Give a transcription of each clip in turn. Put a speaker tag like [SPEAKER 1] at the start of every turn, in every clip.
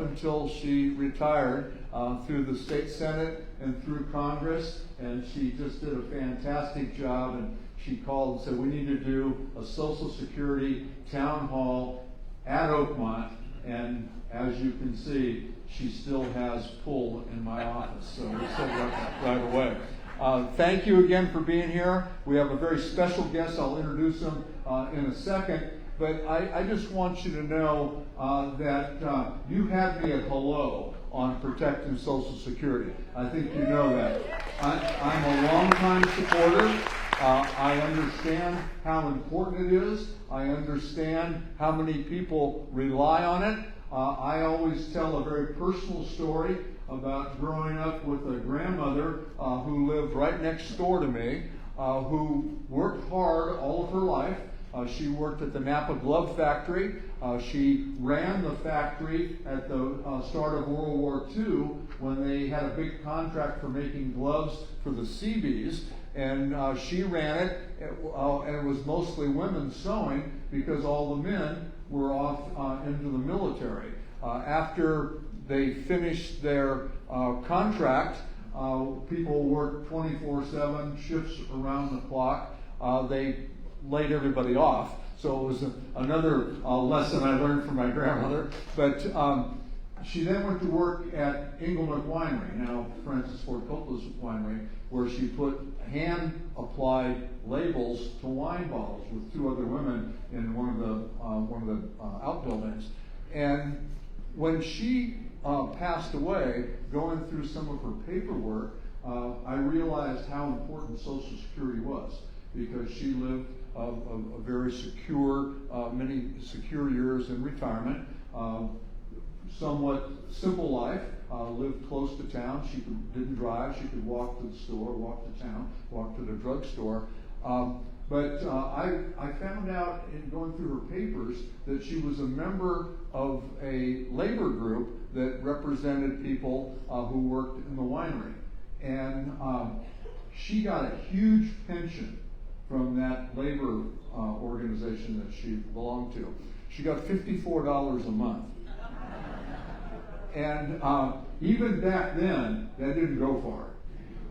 [SPEAKER 1] until she retired through the state Senate and through Congress, and she just did a fantastic job. And she called and said, we need to do a Social Security town hall at Oakmont, and as you can see, she still has pull in my office, so we set it up right away. Thank you again for being here. We have a very special guest. I'll introduce him in a second, but I just want you to know that you had me at hello on protecting Social Security. I think you know that. I'm a longtime supporter. I understand how important it is. I understand how many people rely on it. I always tell a very personal story about growing up with a grandmother who lived right next door to me, who worked hard all of her life. She worked at the Napa Glove Factory. She ran the factory at the start of World War II when they had a big contract for making gloves for the Seabees. And she ran it, and it was mostly women sewing because all the men were off into the military. After they finished their contract, people worked 24/7, shifts around the clock. They laid everybody off. So it was another lesson I learned from my grandmother. But she then went to work at Engelnook Winery, now Francis Ford Coppola's winery, where she put hand-applied labels to wine bottles with two other women in one of the outbuildings. And when she passed away, going through some of her paperwork, I realized how important Social Security was, because she lived a very secure, many secure years in retirement. Somewhat simple life, lived close to town. She didn't drive. She could walk to the store, walk to town, walk to the drugstore. But I found out in going through her papers that she was a member of a labor group that represented people who worked in the winery. And she got a huge pension from that labor organization that she belonged to. She got $54 a month. And even back then, that didn't go far.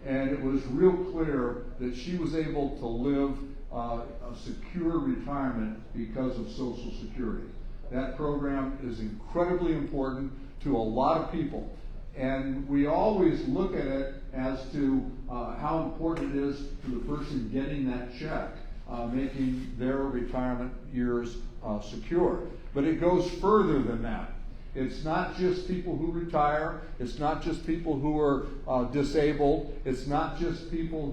[SPEAKER 1] And it was real clear that she was able to live a secure retirement because of Social Security. That program is incredibly important to a lot of people. And we always look at it as to how important it is to the person getting that check, making their retirement years secure. But it goes further than that. It's not just people who retire. It's not just people who are disabled. It's not just people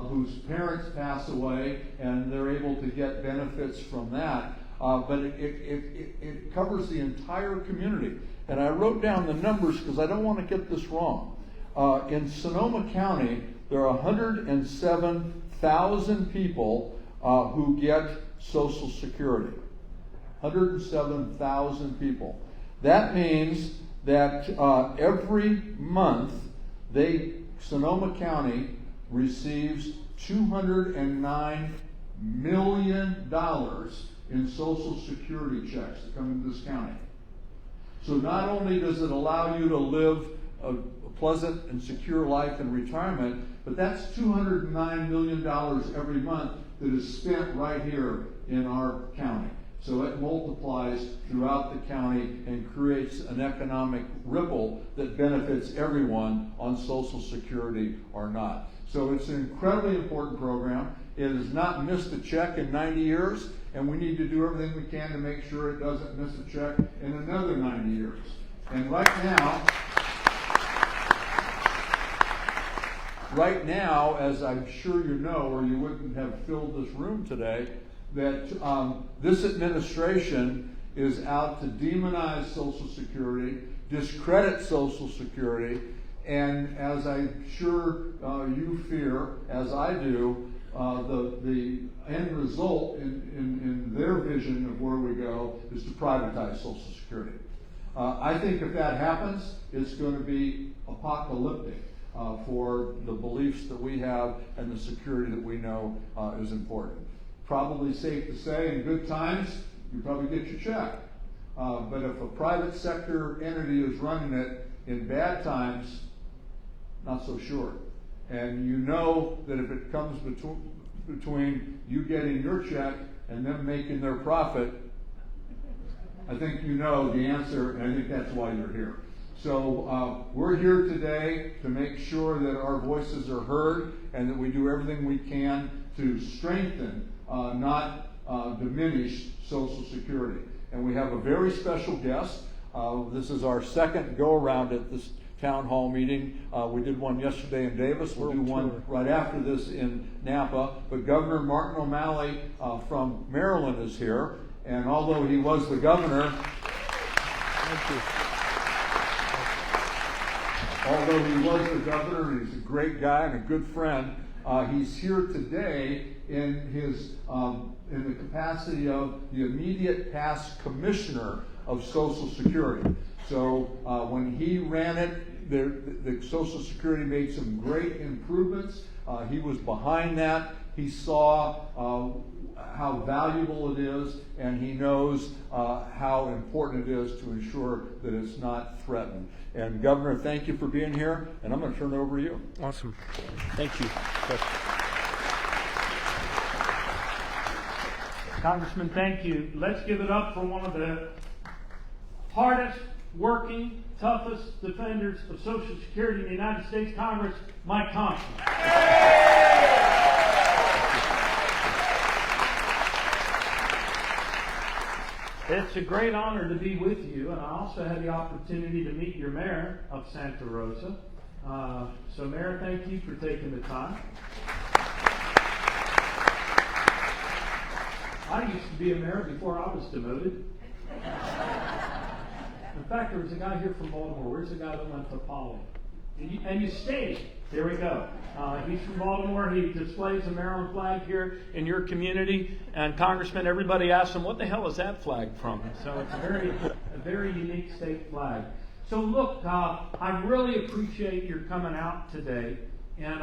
[SPEAKER 1] whose parents pass away and they're able to get benefits from that. But it covers the entire community. And I wrote down the numbers because I don't want to get this wrong. In Sonoma County, there are 107,000 people who get Social Security. 107,000 people. That means that every month, Sonoma County receives $209 million in Social Security checks that come into this county. So not only does it allow you to live a pleasant and secure life in retirement, but that's $209 million every month that is spent right here in our county. So it multiplies throughout the county and creates an economic ripple that benefits everyone on Social Security or not. So it's an incredibly important program. It has not missed a check in 90 years, and we need to do everything we can to make sure it doesn't miss a check in another 90 years. And right now, as I'm sure you know, or you wouldn't have filled this room today, that this administration is out to demonize Social Security, discredit Social Security, and as I'm sure you fear, as I do, the end result in their vision of where we go is to privatize Social Security. I think if that happens, it's going to be apocalyptic for the beliefs that we have and the security that we know is important. Probably safe to say, in good times, you probably get your check. but if a private sector entity is running it in bad times, not so sure. And you know that if it comes between you getting your check and them making their profit, I think you know the answer, and I think that's why you're here. So we're here today to make sure that our voices are heard and that we do everything we can to strengthen, not diminish Social Security. And we have a very special guest. This is our second go-around at this town hall meeting. We did one yesterday in Davis. We'll do one right after this in Napa. But Governor Martin O'Malley from Maryland is here. And although he was the governor, he's a great guy and a good friend. He's here today in his in the capacity of the immediate past commissioner of Social Security. So when he ran it, the Social Security made some great improvements. He was behind that. He saw how valuable it is, and he knows how important it is to ensure that it's not threatened. And Governor, thank you for being here, and I'm going to turn it over to you.
[SPEAKER 2] Awesome. Thank you.
[SPEAKER 3] Congressman, thank you. Let's give it up for one of the hardest working, toughest defenders of Social Security in the United States Congress, Mike Thompson. It's a great honor to be with you, and I also had the opportunity to meet your mayor of Santa Rosa. So, Mayor, thank you for taking the time. I used to be a mayor before I was demoted. In fact, there was a guy here from Baltimore. Where's the guy that went to Poly? And you stayed. There we go. He's from Baltimore. He displays the Maryland flag here in your community. And Congressman, everybody asks him, what the hell is that flag from? So it's a very unique state flag. So look, I really appreciate your coming out today. And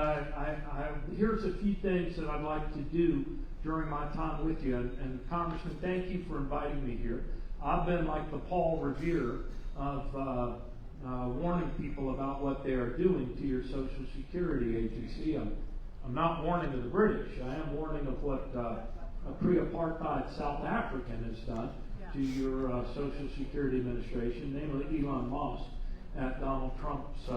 [SPEAKER 3] here's a few things that I'd like to do during my time with you. And Congressman, thank you for inviting me here. I've been like the Paul Revere of warning people about what they are doing to your Social Security agency. I'm not warning of the British. I am warning of what a pre-apartheid South African has done to your Social Security Administration, namely Elon Musk, at Donald Trump's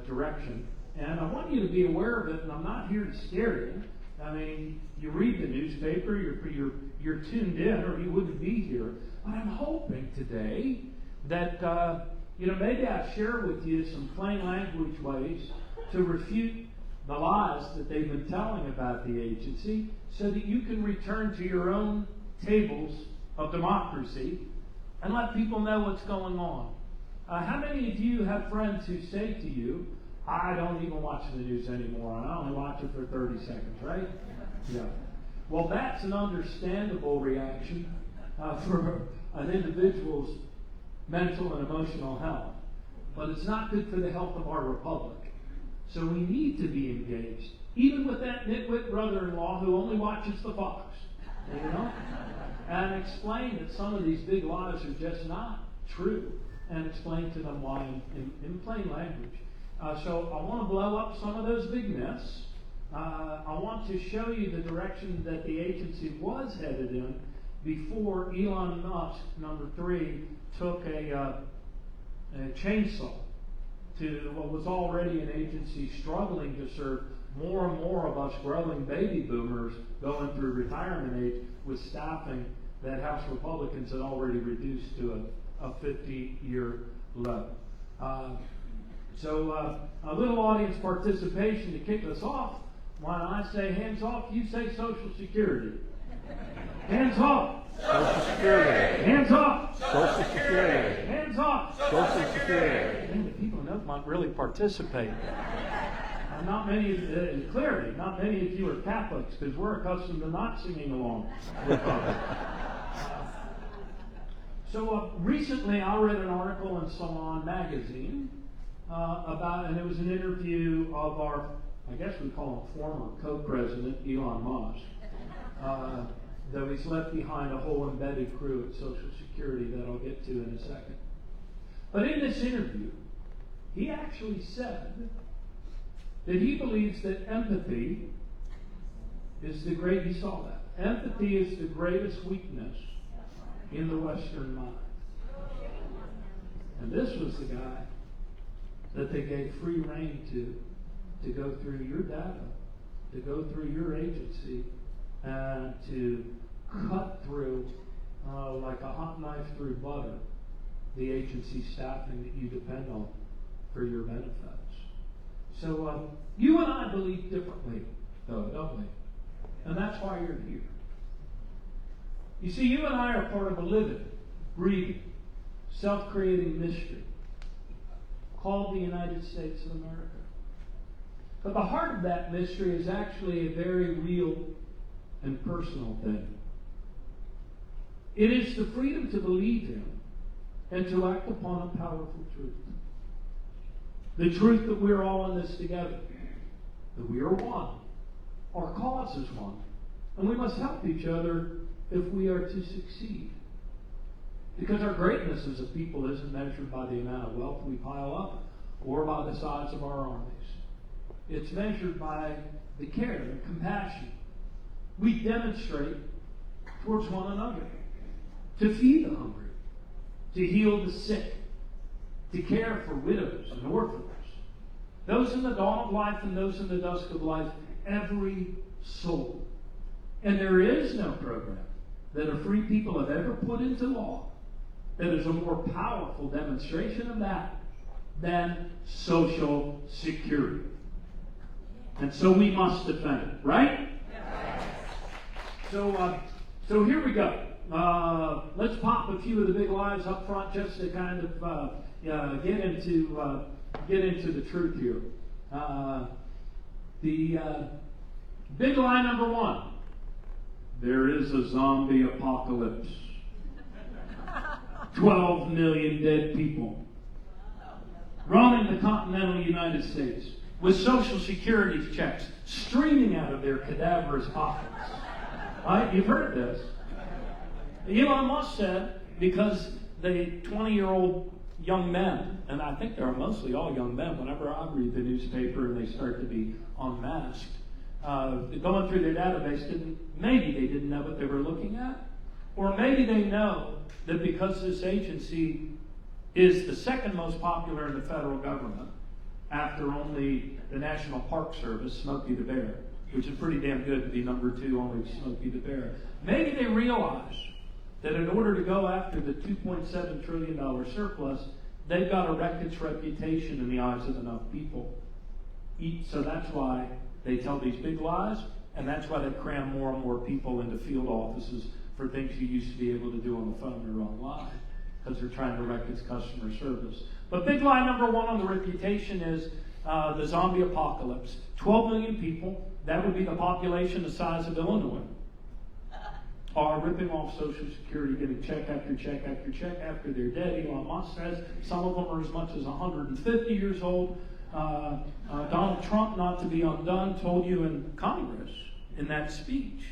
[SPEAKER 3] direction. And I want you to be aware of it, and I'm not here to scare you. I mean, you read the newspaper, you're tuned in, or you wouldn't be here. But I'm hoping today that maybe I share with you some plain language ways to refute the lies that they've been telling about the agency, so that you can return to your own tables of democracy and let people know what's going on. How many of you have friends who say to you, I don't even watch the news anymore, and I only watch it for 30 seconds, right? Yeah. Well, that's an understandable reaction for an individual's mental and emotional health. But it's not good for the health of our republic. So we need to be engaged, even with that nitwit brother-in-law who only watches the Fox, and explain that some of these big lies are just not true, and explain to them why in plain language. So I want to blow up some of those big myths. I want to show you the direction that the agency was headed in before Elon Musk, number 3, took a chainsaw to what was already an agency struggling to serve more and more of us growing baby boomers going through retirement age with staffing that House Republicans had already reduced to a 50-year low. So a little audience participation to kick us off. When I say hands off, you say Social Security. Hands off.
[SPEAKER 2] Social Security.
[SPEAKER 3] Hands off.
[SPEAKER 2] Social Security.
[SPEAKER 3] Hands off.
[SPEAKER 2] Social Security.
[SPEAKER 3] I think the people know might really participate. Not many of you are Catholics, because we're accustomed to not singing along with us. So recently I read an article in Salon magazine and it was an interview of our, I guess we call him former co-president, Elon Musk. though he's left behind a whole embedded crew at Social Security that I'll get to in a second. But in this interview, he actually said that he believes that empathy is the great, he saw that. Empathy is the greatest weakness in the Western mind. And this was the guy that they gave free rein to go through your data, to go through your agency, and to cut through, like a hot knife through butter, the agency staffing that you depend on for your benefits. So you and I believe differently, though, don't we? And that's why you're here. You see, you and I are part of a living, breathing, self-creating mystery called the United States of America. But the heart of that mystery is actually a very real and personal thing. It is the freedom to believe in and to act upon a powerful truth. The truth that we're all in this together, that we are one. Our cause is one. And we must help each other if we are to succeed. Because our greatness as a people isn't measured by the amount of wealth we pile up or by the size of our armies. It's measured by the care and compassion we demonstrate towards one another. To feed the hungry, to heal the sick, to care for widows and orphans, those in the dawn of life and those in the dusk of life, every soul. And there is no program that a free people have ever put into law that is a more powerful demonstration of that than Social Security. And so we must defend it, right? Yes. So here we go. Let's pop a few of the big lies up front just to kind of get into the truth here. The big lie number one: there is a zombie apocalypse. 12 million dead people roaming the continental United States with Social Security checks streaming out of their cadaverous pockets. Right? You've heard this. Elon Musk said because the 20-year-old young men, and I think they're mostly all young men, whenever I read the newspaper and they start to be unmasked, going through their database, maybe they didn't know what they were looking at, or maybe they know that because this agency is the second most popular in the federal government, after only the National Park Service, Smokey the Bear, which is pretty damn good to be number two, only Smokey the Bear. Maybe they realize that in order to go after the $2.7 trillion surplus, they've got to wreck its reputation in the eyes of enough people. So that's why they tell these big lies, and that's why they cram more and more people into field offices for things you used to be able to do on the phone or online, because they're trying to wreck its customer service. But big lie number one on the reputation is the zombie apocalypse. 12 million people, that would be the population the size of Illinois, are ripping off Social Security, getting check after check after check after they're dead. Elon Musk says some of them are as much as 150 years old. Donald Trump, not to be undone, told you in Congress in that speech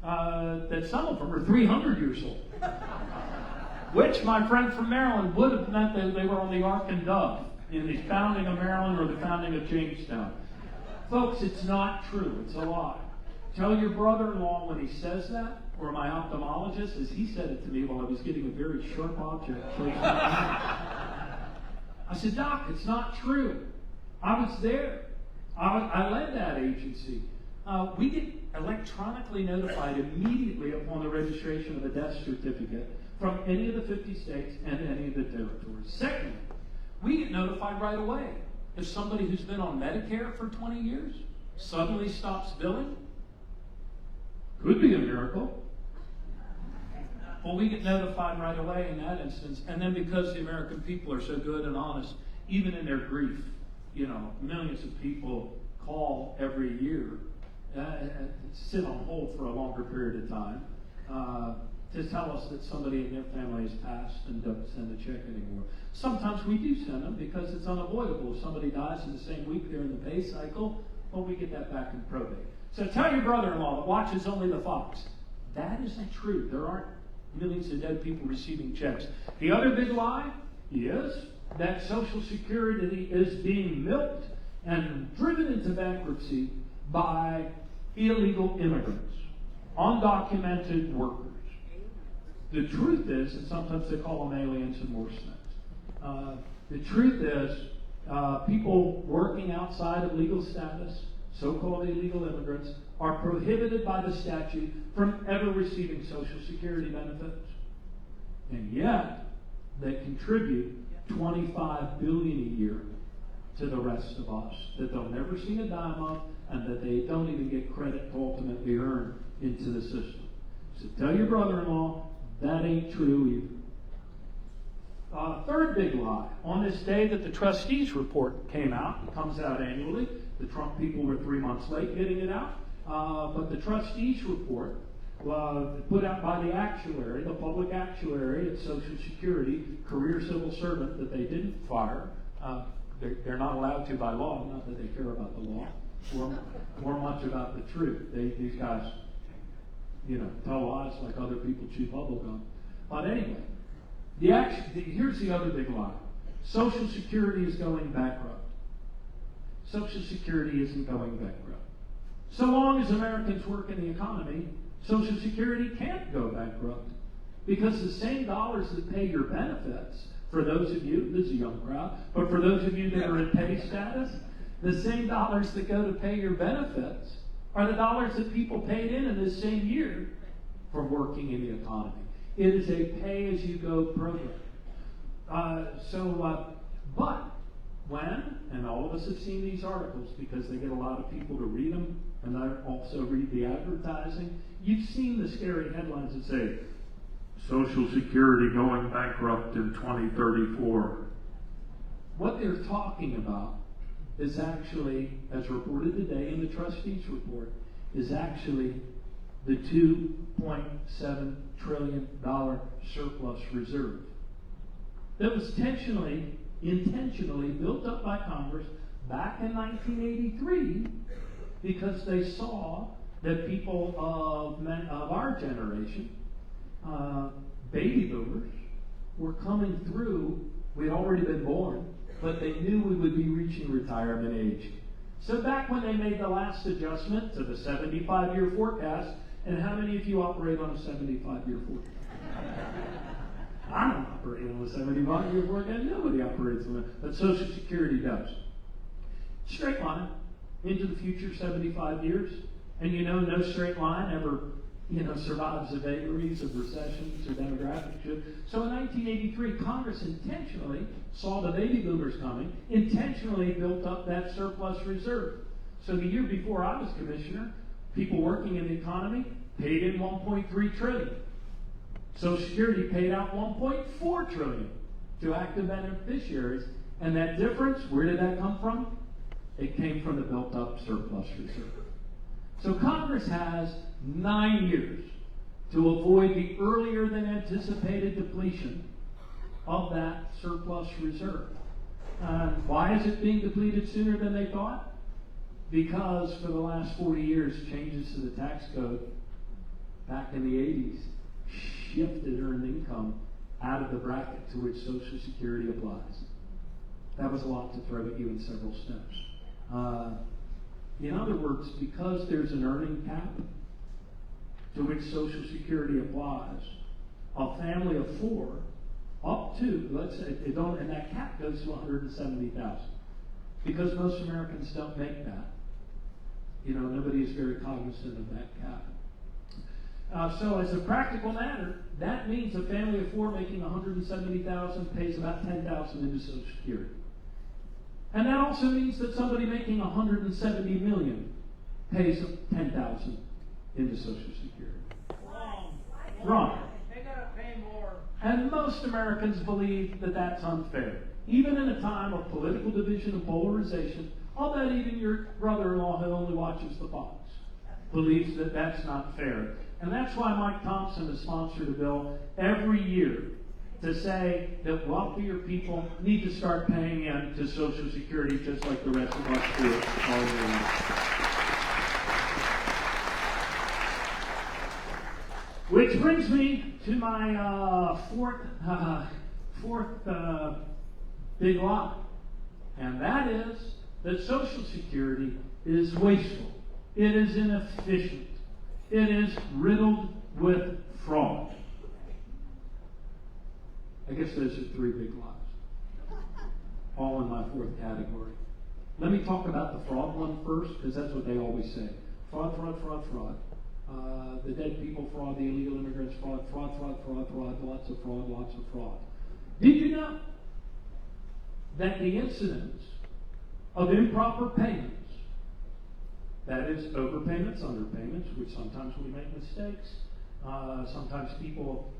[SPEAKER 3] that some of them are 300 years old. Which, my friend from Maryland, would have meant that they were on the Ark and Dove in the founding of Maryland or the founding of Jamestown. Folks, it's not true. It's a lie. Tell your brother-in-law when he says that, or my ophthalmologist, as he said it to me while I was getting a very sharp object placed in my eye. I said, Doc, it's not true. I was there. I led that agency. We get electronically notified immediately upon the registration of a death certificate from any of the 50 states and any of the territories. Secondly, we get notified right away. If somebody who's been on Medicare for 20 years suddenly stops billing, could be a miracle. Well, we get notified right away in that instance. And then because the American people are so good and honest, even in their grief, millions of people call every year, sit on hold for a longer period of time, to tell us that somebody in their family has passed and don't send a check anymore. Sometimes we do send them because it's unavoidable. If somebody dies in the same week they're in the pay cycle, well, we get that back in probate. So tell your brother-in-law that watches only the fox. That isn't true. There aren't millions of dead people receiving checks. The other big lie is that Social Security is being milked and driven into bankruptcy by illegal immigrants, undocumented workers. The truth is, and sometimes they call them aliens and worse things. The truth is, people working outside of legal status, so-called illegal immigrants, are prohibited by the statute from ever receiving Social Security benefits. And yet, they contribute $25 billion a year to the rest of us that they'll never see a dime of, and that they don't even get credit to ultimately earn into the system. So tell your brother-in-law that ain't true either. Third big lie. On this day that the trustees report came out, it comes out annually. The Trump people were 3 months late getting it out. But the trustees report put out by the actuary, the public actuary at Social Security, career civil servant that they didn't fire. They're not allowed to by law, not that they care about the law, or much about the truth. These guys, tell lies like other people chew bubble gum. But anyway, here's the other big lie. Social Security is going bankrupt. Social Security isn't going bankrupt. So long as Americans work in the economy, Social Security can't go bankrupt. Because the same dollars that pay your benefits, for those of you, this is a young crowd, but for those of you that are in pay status, the same dollars that go to pay your benefits are the dollars that people paid in this same year for working in the economy. It is a pay-as-you-go program. But when, and all of us have seen these articles because they get a lot of people to read them, and I also read the advertising, you've seen the scary headlines that say, Social Security going bankrupt in 2034. What they're talking about is actually, as reported today in the trustees report, is actually the $2.7 trillion surplus reserve that was intentionally built up by Congress back in 1983 because they saw that people of our generation, baby boomers, were coming through. We'd already been born, but they knew we would be reaching retirement age. So back when they made the last adjustment to the 75-year forecast, and how many of you operate on a 75-year forecast? I don't operate on a 75-year forecast. Nobody operates on it, but Social Security does. Straight line into the future, 75 years, and no straight line ever survives the vagaries of recessions or demographic shifts. So in 1983, Congress intentionally saw the baby boomers coming, intentionally built up that surplus reserve. So the year before I was commissioner, people working in the economy paid in $1.3 trillion. Social Security paid out $1.4 trillion to active beneficiaries. And that difference, where did that come from? It came from the built-up surplus reserve. So Congress has 9 years to avoid the earlier than anticipated depletion of that surplus reserve. Why is it being depleted sooner than they thought? Because for the last 40 years, changes to the tax code back in the 80s shifted earned income out of the bracket to which Social Security applies. That was a lot to throw at you in several steps. In other words, because there's an earning cap to which Social Security applies, a family of 4 up to, let's say, and that cap goes to $170,000. Because most Americans don't make that. Nobody is very cognizant of that cap. So as a practical matter, that means a family of 4 making $170,000 pays about $10,000 into Social Security. And that also means that somebody making $170 million pays $10,000 into Social Security. Wrong.
[SPEAKER 4] They gotta pay more.
[SPEAKER 3] And most Americans believe that that's unfair. Even in a time of political division and polarization, I'll bet even your brother-in-law who only watches the Fox believes that that's not fair. And that's why Mike Thompson has sponsored a bill every year to say that wealthier people need to start paying in to Social Security just like the rest of us do all year long. Which brings me to my fourth big lie. And that is that Social Security is wasteful. It is inefficient. It is riddled with fraud. I guess those are three big lies, all in my fourth category. Let me talk about the fraud one first, because that's what they always say. Fraud, fraud, fraud, fraud. The dead people fraud, the illegal immigrants fraud, fraud, fraud, fraud, fraud, lots of fraud, lots of fraud. Did you know that the incidence of improper payments, that is overpayments, underpayments, which sometimes we make mistakes, sometimes people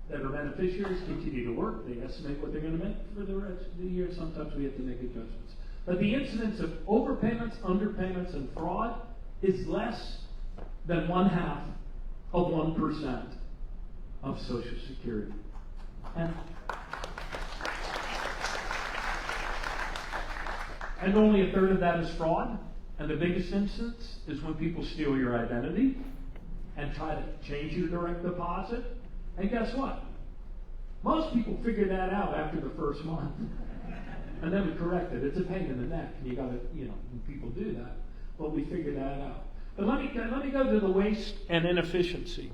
[SPEAKER 3] that are beneficiaries continue to work, they estimate what they're going to make for the rest of the year, sometimes we have to make adjustments. But the incidence of overpayments, underpayments, and fraud is less than 1/2 of 1% of Social Security. And only 1/3 of that is fraud. And the biggest instance is when people steal your identity and try to change your direct deposit. And guess what? Most people figure that out after the first month. And then we correct it. It's a pain in the neck. And you got to, when people do that. But we figure that out. But let me go to the waste and inefficiency.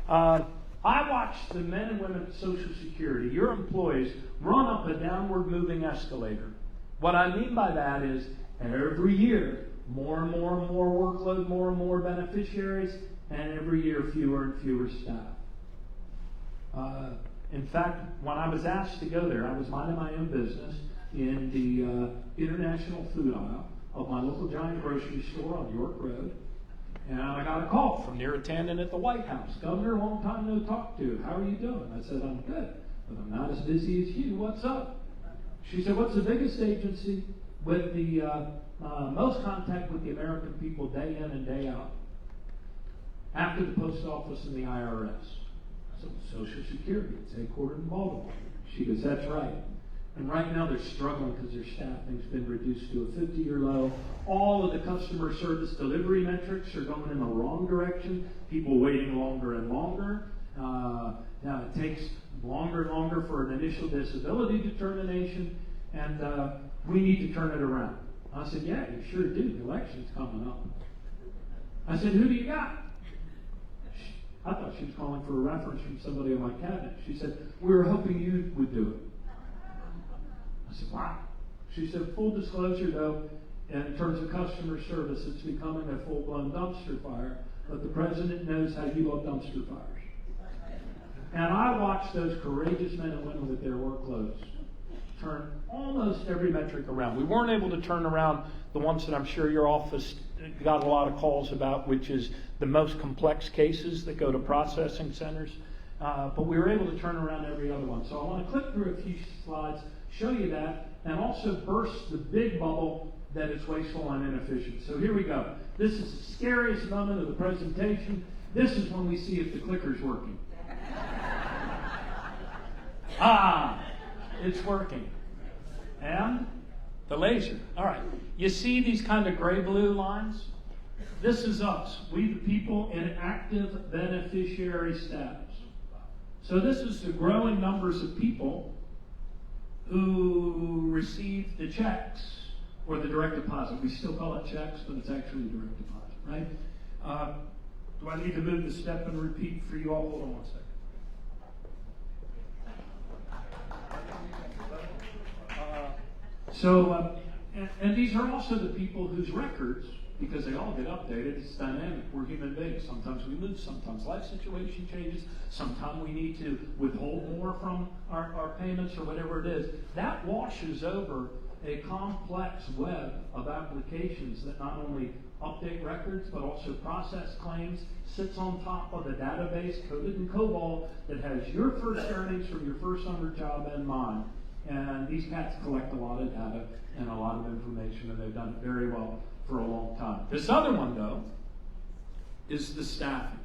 [SPEAKER 3] I watched the men and women at Social Security, your employees, run up a downward moving escalator. What I mean by that is every year, more and more and more workload, more and more beneficiaries, and every year fewer and fewer staff. In fact, when I was asked to go there, I was minding my own business in the international food aisle of my local giant grocery store on York Road. And I got a call from near attendant at the White House. Governor, long time no talk to. How are you doing? I said, I'm good, but I'm not as busy as you. What's up? She said, what's the biggest agency with the most contact with the American people day in and day out? After the post office and the IRS. So Social Security. It's headquartered in Baltimore. She goes, that's right. And right now they're struggling because their staffing's been reduced to a 50-year low. All of the customer service delivery metrics are going in the wrong direction. People waiting longer and longer. Now it takes longer and longer for an initial disability determination, and we need to turn it around. I said, yeah, you sure do. The election's coming up. I said, who do you got? I thought she was calling for a reference from somebody on my cabinet. She said, we were hoping you would do it. I said, wow. She said, full disclosure, though, in terms of customer service, it's becoming a full-blown dumpster fire, but the president knows how you love dumpster fires. And I watched those courageous men and women with their workloads turn almost every metric around. We weren't able to turn around the ones that I'm sure your office got a lot of calls about, which is the most complex cases that go to processing centers. But we were able to turn around every other one. So I want to click through a few slides, show you that, and also burst the big bubble that it's wasteful and inefficient. So here we go. This is the scariest moment of the presentation. This is when we see if the clicker's working. It's working. And the laser. All right. You see these kind of gray-blue lines? This is us. We the people in active beneficiary status. So this is the growing numbers of people who receive the checks or the direct deposit. We still call it checks, but it's actually direct deposit, right? Do I need to move the step and repeat for you all? Hold on one second. And these are also the people whose records, because they all get updated, it's dynamic. We're human beings. Sometimes we lose, sometimes life situation changes, sometimes we need to withhold more from our payments or whatever it is. That washes over a complex web of applications that not only update records, but also process claims, sits on top of a database coded in COBOL that has your first earnings from your first summer job and mine. And these cats collect a lot of data and a lot of information, and they've done it very well for a long time. This other one, though, is the staffing,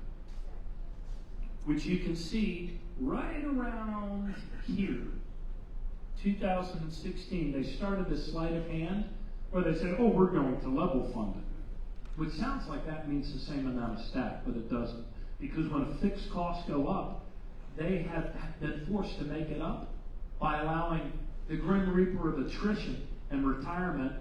[SPEAKER 3] which you can see right around here. 2016, they started this sleight of hand where they said, oh, we're going to level fund it. Which sounds like that means the same amount of staff, but it doesn't. Because when fixed costs go up, they have been forced to make it up by allowing the grim reaper of attrition and retirement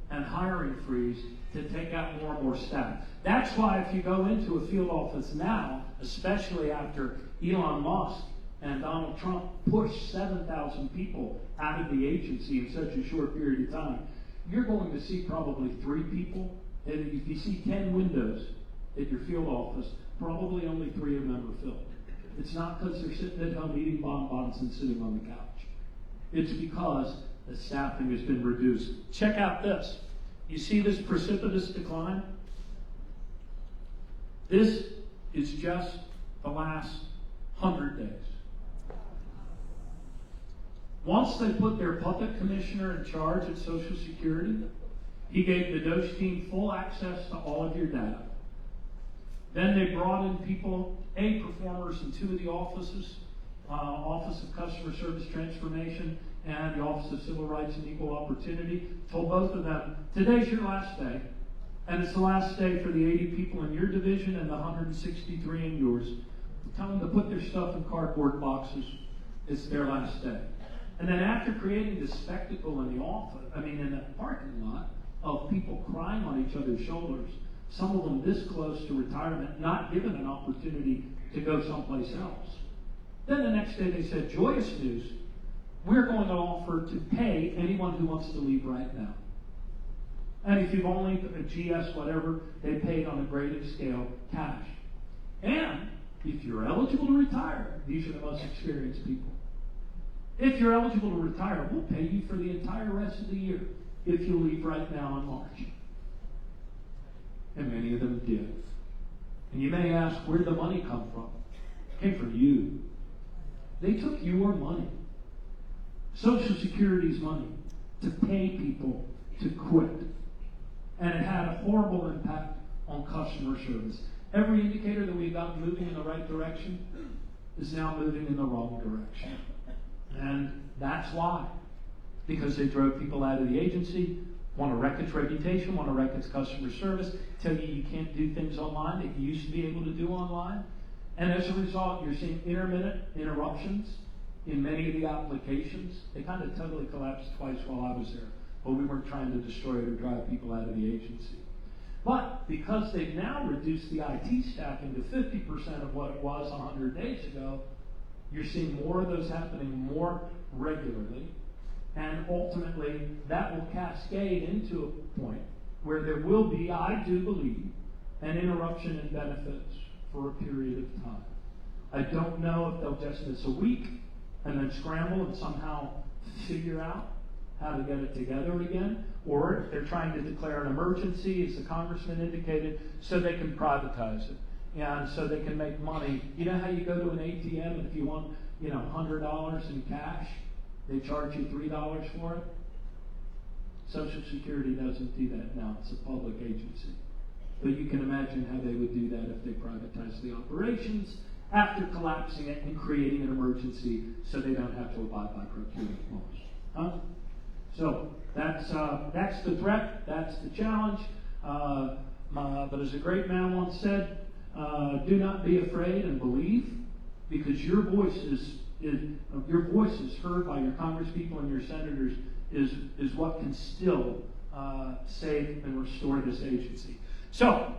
[SPEAKER 3] and hiring freeze to take out more and more staff. That's why if you go into a field office now, especially after Elon Musk and Donald Trump pushed 7,000 people out of the agency in such a short period of time, you're going to see probably 3 people. And if you see 10 windows at your field office, probably only 3 of them are filled. It's not because they're sitting at home eating bonbons and sitting on the couch. It's because the staffing has been reduced. Check out this. You see this precipitous decline? This is just the last 100 days. Once they put their puppet commissioner in charge at Social Security, he gave the Doge team full access to all of your data. Then they brought in people, A, performers in 2 of the offices, Office of Customer Service Transformation and the Office of Civil Rights and Equal Opportunity, told both of them, today's your last day, and it's the last day for the 80 people in your division and the 163 in yours. Tell them to put their stuff in cardboard boxes. It's their last day. And then after creating this spectacle in in the parking lot of people crying on each other's shoulders, some of them this close to retirement, not given an opportunity to go someplace else. Then the next day they said, joyous news, we're going to offer to pay anyone who wants to leave right now. And if you've only a GS, whatever, they paid on a graded scale, cash. And if you're eligible to retire, these are the most experienced people. If you're eligible to retire, we'll pay you for the entire rest of the year if you leave right now in March. And many of them did. And you may ask, where'd the money come from? It came from you. They took your money, Social Security's money, to pay people to quit. And it had a horrible impact on customer service. Every indicator that we got moving in the right direction is now moving in the wrong direction. And that's why. Because they drove people out of the agency, want to wreck its reputation, want to wreck its customer service, tell you can't do things online that you used to be able to do online. And as a result, you're seeing intermittent interruptions in many of the applications. They kind of totally collapsed twice while I was there. But we weren't trying to destroy it or drive people out of the agency. But because they've now reduced the IT staffing to 50% of what it was 100 days ago, you're seeing more of those happening more regularly. And ultimately, that will cascade into a point where there will be, I do believe, an interruption in benefits for a period of time. I don't know if they'll just miss a week and then scramble and somehow figure out how to get it together again, or if they're trying to declare an emergency, as the congressman indicated, so they can privatize it and so they can make money. You know how you go to an ATM and if you want, $100 in cash, they charge you $3 for it? Social Security doesn't do that now. It's a public agency. But you can imagine how they would do that if they privatized the operations after collapsing it and creating an emergency so they don't have to abide by procurement laws. Huh? So that's the threat. That's the challenge. But as a great man once said, do not be afraid and believe, because your voice is heard by your congresspeople and your senators is what can still save and restore this agency. So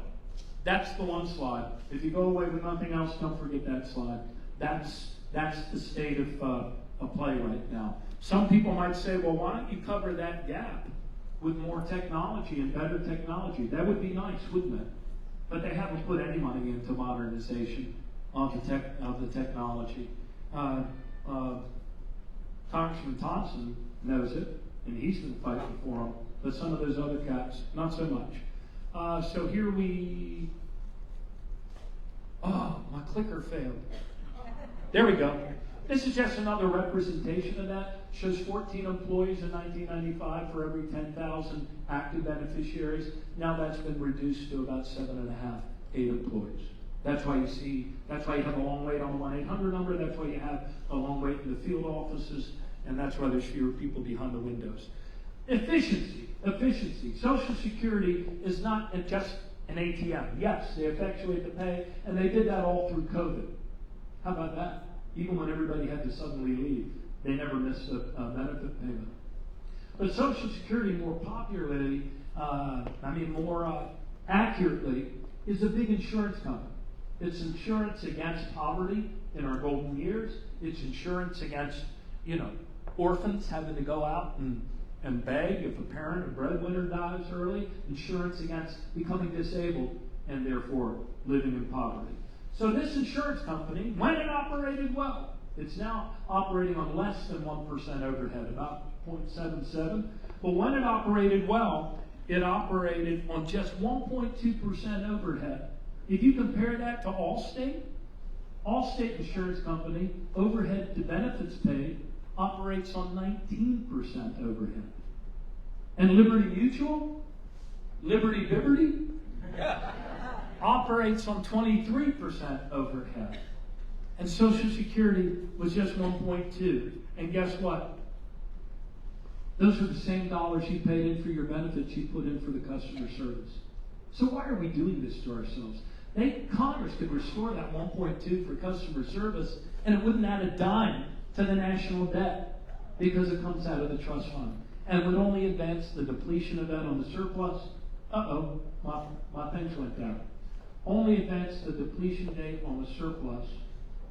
[SPEAKER 3] that's the one slide. If you go away with nothing else, don't forget that slide. That's the state of play right now. Some people might say, well, why don't you cover that gap with more technology and better technology? That would be nice, wouldn't it? But they haven't put any money into modernization of the technology. Congressman Thompson knows it, and he's been fighting for them. But some of those other cats, not so much. So here my clicker failed. There we go. This is just another representation of that. Shows 14 employees in 1995 for every 10,000 active beneficiaries. Now that's been reduced to about 7.5, 8 employees. That's why you have a long wait on the 1-800 number. That's why you have a long wait in the field offices. And that's why there's fewer people behind the windows. Efficiency. Social Security is not just an ATM. Yes, they effectuate the pay, and they did that all through COVID. How about that? Even when everybody had to suddenly leave, they never missed a benefit payment. But Social Security, more popularly, more accurately, is a big insurance company. It's insurance against poverty in our golden years. It's insurance against, orphans having to go out and beg if a parent or breadwinner dies early. Insurance against becoming disabled and therefore living in poverty. So this insurance company, when it operated well, it's now operating on less than 1% overhead, about 0.77. But when it operated well, it operated on just 1.2% overhead. If you compare that to Allstate Insurance Company, overhead to benefits paid, operates on 19% overhead. And Liberty Mutual, Liberty Biberty, operates on 23% overhead. And Social Security was just 1.2. And guess what? Those are the same dollars you paid in for your benefits you put in for the customer service. So why are we doing this to ourselves? Congress could restore that 1.2 for customer service, and it wouldn't add a dime to the national debt because it comes out of the trust fund. And it would only advance the depletion event on the surplus. My things went down. Only advance the depletion date on the surplus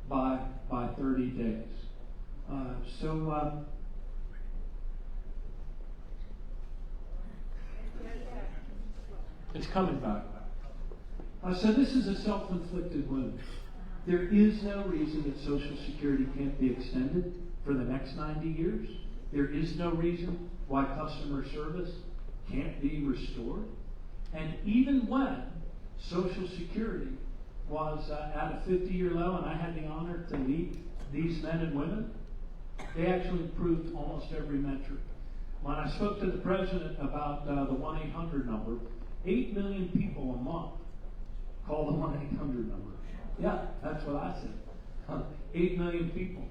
[SPEAKER 3] by 30 days. It's coming back. So this is a self-inflicted wound. There is no reason that Social Security can't be extended for the next 90 years. There is no reason why customer service can't be restored. And even when Social Security was at a 50-year low, and I had the honor to lead these men and women, they actually improved almost every metric. When I spoke to the president about the 1-800 number, 8 million people a month call the 1-800 number. Yeah, that's what I said. 8 million people.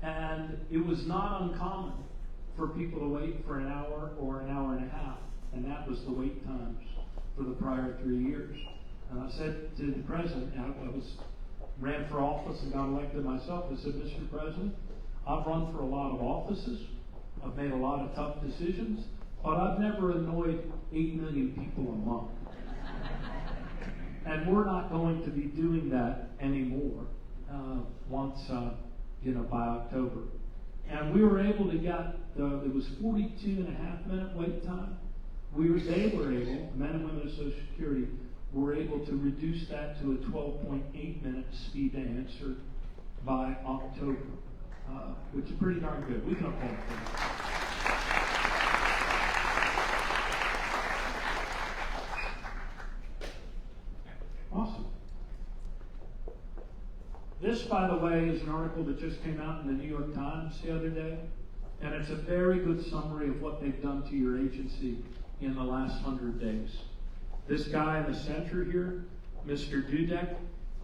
[SPEAKER 3] And it was not uncommon for people to wait for an hour or an hour and a half. And that was the wait times for the prior 3 years. And I said to the president, ran for office and got elected myself, I said, Mr. President, I've run for a lot of offices. I've made a lot of tough decisions, but I've never annoyed 8 million people a month. And we're not going to be doing that anymore by October. And we were able to get, it was 42.5-minute wait time. They were able, men and women of Social Security, were able to reduce that to a 12.8-minute speed to answer by October, which is pretty darn good. We can applaud for that. Awesome. This, by the way, is an article that just came out in the New York Times the other day, and it's a very good summary of what they've done to your agency in the last 100 days. This guy in the center here, Mr. Dudek,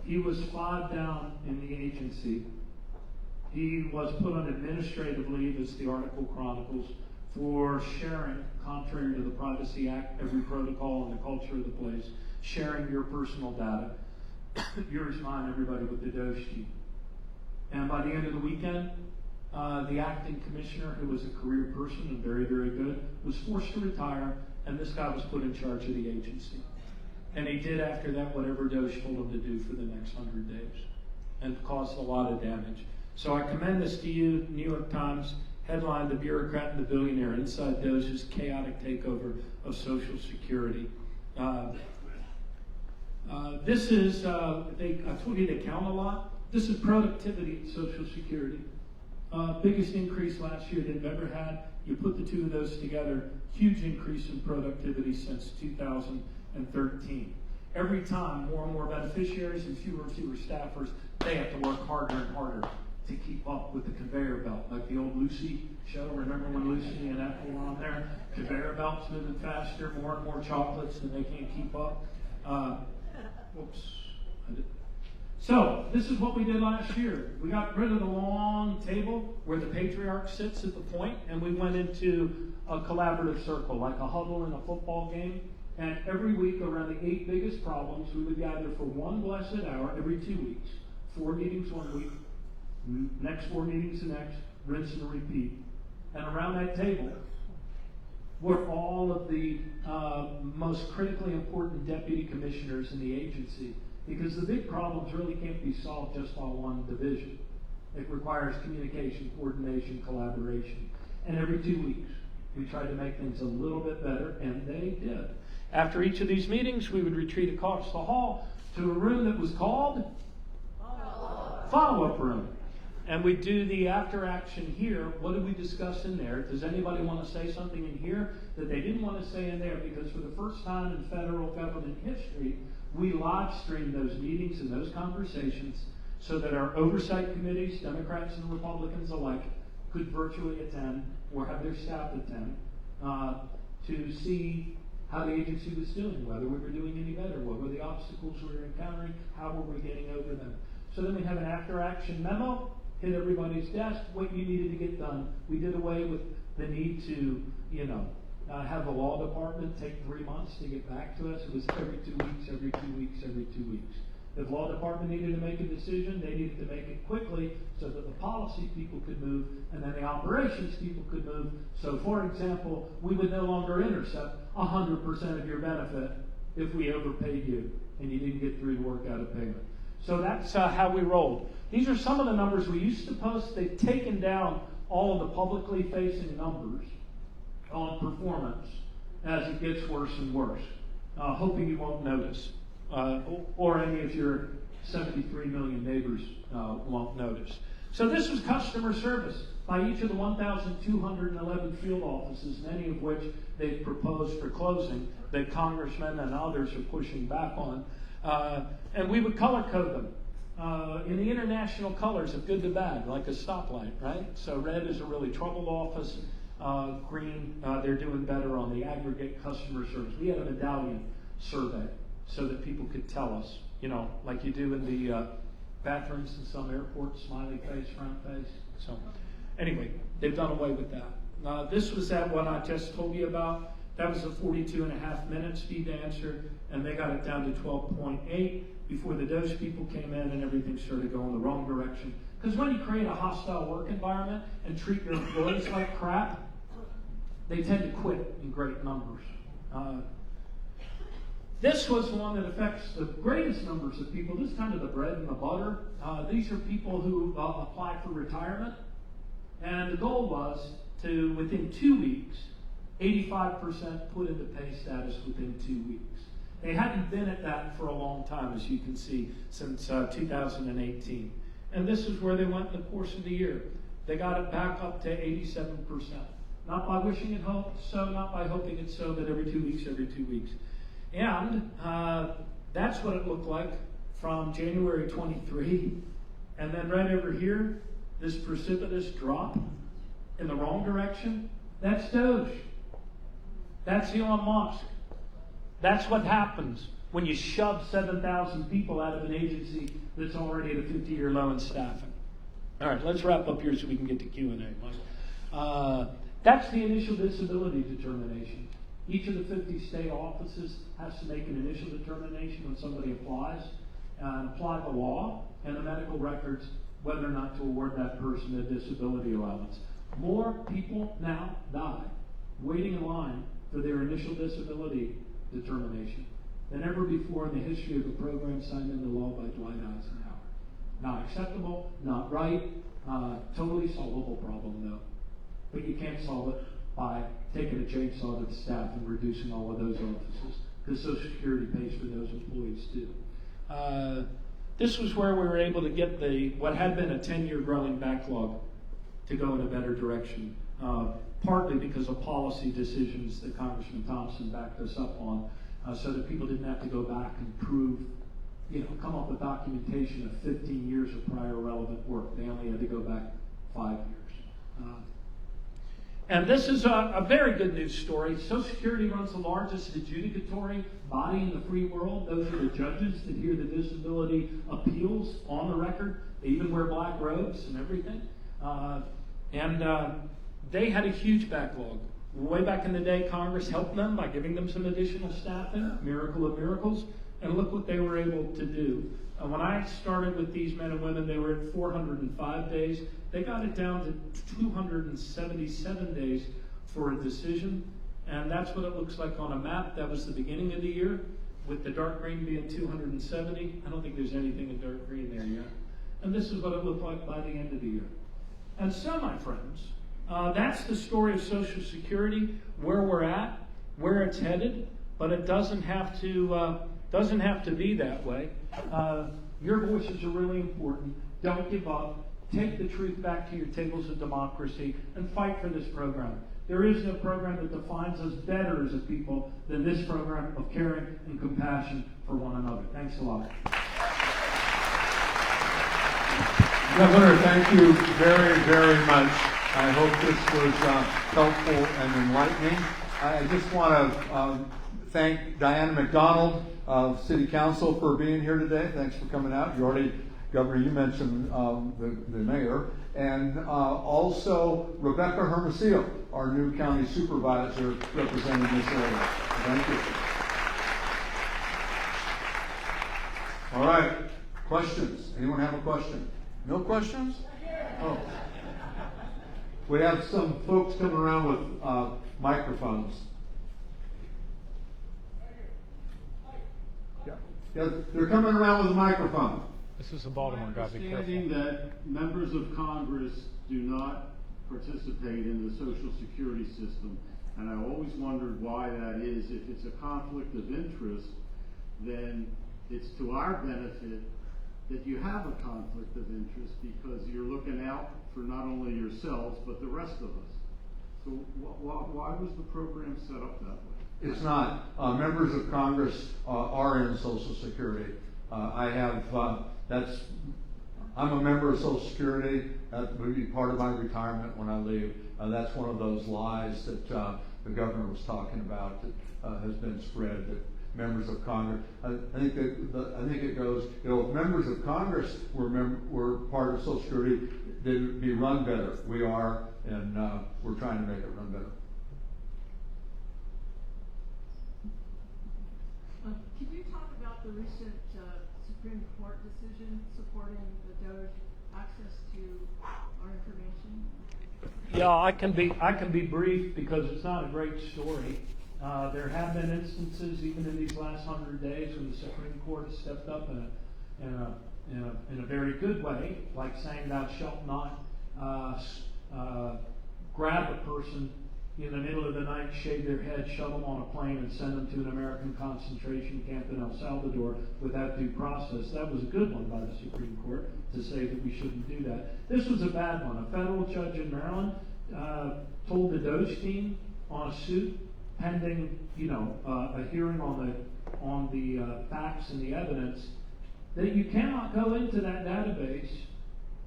[SPEAKER 3] he was 5 down in the agency. He was put on administrative leave, as the article chronicles, for sharing, contrary to the Privacy Act, every protocol and the culture of the place, sharing your personal data, yours, mine, everybody, with the Doge sheet. And by the end of the weekend, the acting commissioner, who was a career person and very, very good, was forced to retire, and this guy was put in charge of the agency. And he did after that whatever Doge told him to do for the next 100 days, and caused a lot of damage. So I commend this to you. New York Times headline, "The Bureaucrat and the Billionaire, Inside Doge's Chaotic Takeover of Social Security." This is, I told you they count a lot. This is productivity at Social Security. Biggest increase last year they've ever had. You put the two of those together, huge increase in productivity since 2013. Every time, more and more beneficiaries and fewer staffers, they have to work harder and harder to keep up with the conveyor belt. Like the old Lucy show, remember when Lucy and Ethel were on there? Conveyor belts moving faster, more and more chocolates, and they can't keep up. So, this is what we did last year. We got rid of the long table where the patriarch sits at the point, and we went into a collaborative circle, like a huddle in a football game, And every week around the 8 biggest problems, we would gather for one blessed hour every 2 weeks. 4 meetings one week, next 4 meetings the next, rinse and repeat. And around that table were all of the most critically important deputy commissioners in the agency, because the big problems really can't be solved just by one division. It requires communication, coordination, collaboration. And every 2 weeks, we tried to make things a little bit better, and they did. After each of these meetings, we would retreat across the hall to a room that was called follow-up room. And we do the after action here. What did we discuss in there? Does anybody want to say something in here that they didn't want to say in there? Because for the first time in federal government history, we live streamed those meetings and those conversations so that our oversight committees, Democrats and Republicans alike, could virtually attend or have their staff attend to see how the agency was doing, whether we were doing any better, what were the obstacles we were encountering, how were we getting over them. So then we have an after-action memo, hit everybody's desk, what you needed to get done. We did away with the need to, have the law department take 3 months to get back to us. It was every 2 weeks, every 2 weeks, every 2 weeks. If the law department needed to make a decision, they needed to make it quickly so that the policy people could move and then the operations people could move. So, for example, we would no longer intercept 100% of your benefit if we overpaid you and you didn't get through to work out a payment. So that's how we rolled. These are some of the numbers we used to post. They've taken down all of the publicly facing numbers on performance as it gets worse and worse, hoping you won't notice. Or any of your 73 million neighbors won't notice. So this was customer service by each of the 1,211 field offices, many of which they've proposed for closing, that congressmen and others are pushing back on. And we would color code them in the international colors of good to bad, like a stoplight, right? So red is a really troubled office. Green, they're doing better on the aggregate customer service. We had a medallion survey so that people could tell us, like you do in the bathrooms in some airports, smiley face, front face. So anyway, they've done away with that. This was that one I just told you about. That was a 42.5-minute speed to answer, and they got it down to 12.8 before the Doge people came in and everything started going the wrong direction. Because when you create a hostile work environment and treat your employees like crap, they tend to quit in great numbers. This was one that affects the greatest numbers of people. This is kind of the bread and the butter. These are people who apply for retirement. And the goal was to, within 2 weeks, 85% put into pay status within 2 weeks. They hadn't been at that for a long time, as you can see, since 2018. And this is where they went in the course of the year. They got it back up to 87%. Not by wishing it so, not by hoping it so, but every 2 weeks, every 2 weeks. And that's what it looked like from January 23. And then right over here, this precipitous drop in the wrong direction, that's Doge. That's Elon Musk. That's what happens when you shove 7,000 people out of an agency that's already at a 50-year low in staffing. All right, let's wrap up here so we can get to Q&A, Mike. That's the initial disability determination. Each of the 50 state offices has to make an initial determination when somebody applies and apply the law and the medical records whether or not to award that person a disability allowance. More people now die waiting in line for their initial disability determination than ever before in the history of a program signed into law by Dwight Eisenhower. Not acceptable, not right, totally solvable problem though. But you can't solve it by taking a chainsaw to the staff and reducing all of those offices, because Social Security pays for those employees too. This was where we were able to get what had been a 10-year growing backlog to go in a better direction, partly because of policy decisions that Congressman Thompson backed us up on, so that people didn't have to go back and prove, come up with documentation of 15 years of prior relevant work. They only had to go back 5 years. And this is a very good news story. Social Security runs the largest adjudicatory body in the free world. Those are the judges that hear the disability appeals on the record. They even wear black robes and everything. And they had a huge backlog Way back in the day, Congress helped them by giving them some additional staffing, miracle of miracles, and look what they were able to do. When I started with these men and women, they were at 405 days. They got it down to 277 days for a decision, and that's what it looks like on a map. That was the beginning of the year, with the dark green being 270. I don't think there's anything in dark green there yet. And this is what it looked like by the end of the year. And so, my friends, that's the story of Social Security, where we're at, where it's headed, but it doesn't have to be that way. Your voices are really important. Don't give up. Take the truth back to your tables of democracy and fight for this program. There is no program that defines us better as a people than this program of caring and compassion for one another. Thanks a lot.
[SPEAKER 1] Governor, thank you very, very much. I hope this was helpful and enlightening. I just want to thank Diana McDonald of City Council for being here today. Thanks for coming out. You already, Governor, you mentioned the mayor. And also Rebecca Hermosillo, our new county supervisor representing this area. Thank you. All right, questions? Anyone have a question? No questions? Oh. We have some folks coming around with microphones. Yeah, they're coming around with a microphone.
[SPEAKER 3] This is a Baltimore guy. Be careful.
[SPEAKER 4] Understanding that members of Congress do not participate in the Social Security system, and I always wondered why that is. If it's a conflict of interest, then it's to our benefit that you have a conflict of interest, because you're looking out for not only yourselves but the rest of us. So why was the program set up that way?
[SPEAKER 1] It's not. Members of Congress are in Social Security. I'm a member of Social Security. That would be part of my retirement when I leave. That's one of those lies that the governor was talking about that has been spread, that members of Congress. I think it goes. If members of Congress were part of Social Security, they'd be run better. We are, and we're trying to make it run better.
[SPEAKER 5] Can you talk about the recent Supreme Court decision supporting the DOJ access to our information?
[SPEAKER 3] Yeah, I can be brief because it's not a great story. There have been instances, even in these last 100 days, when the Supreme Court has stepped up in a very good way, like saying thou shalt not grab a person in the middle of the night, shave their head, shove them on a plane, and send them to an American concentration camp in El Salvador without due process. That was a good one by the Supreme Court to say that we shouldn't do that. This was a bad one. A federal judge in Maryland told the DOJ team on a suit pending, a hearing on the facts and the evidence, that you cannot go into that database.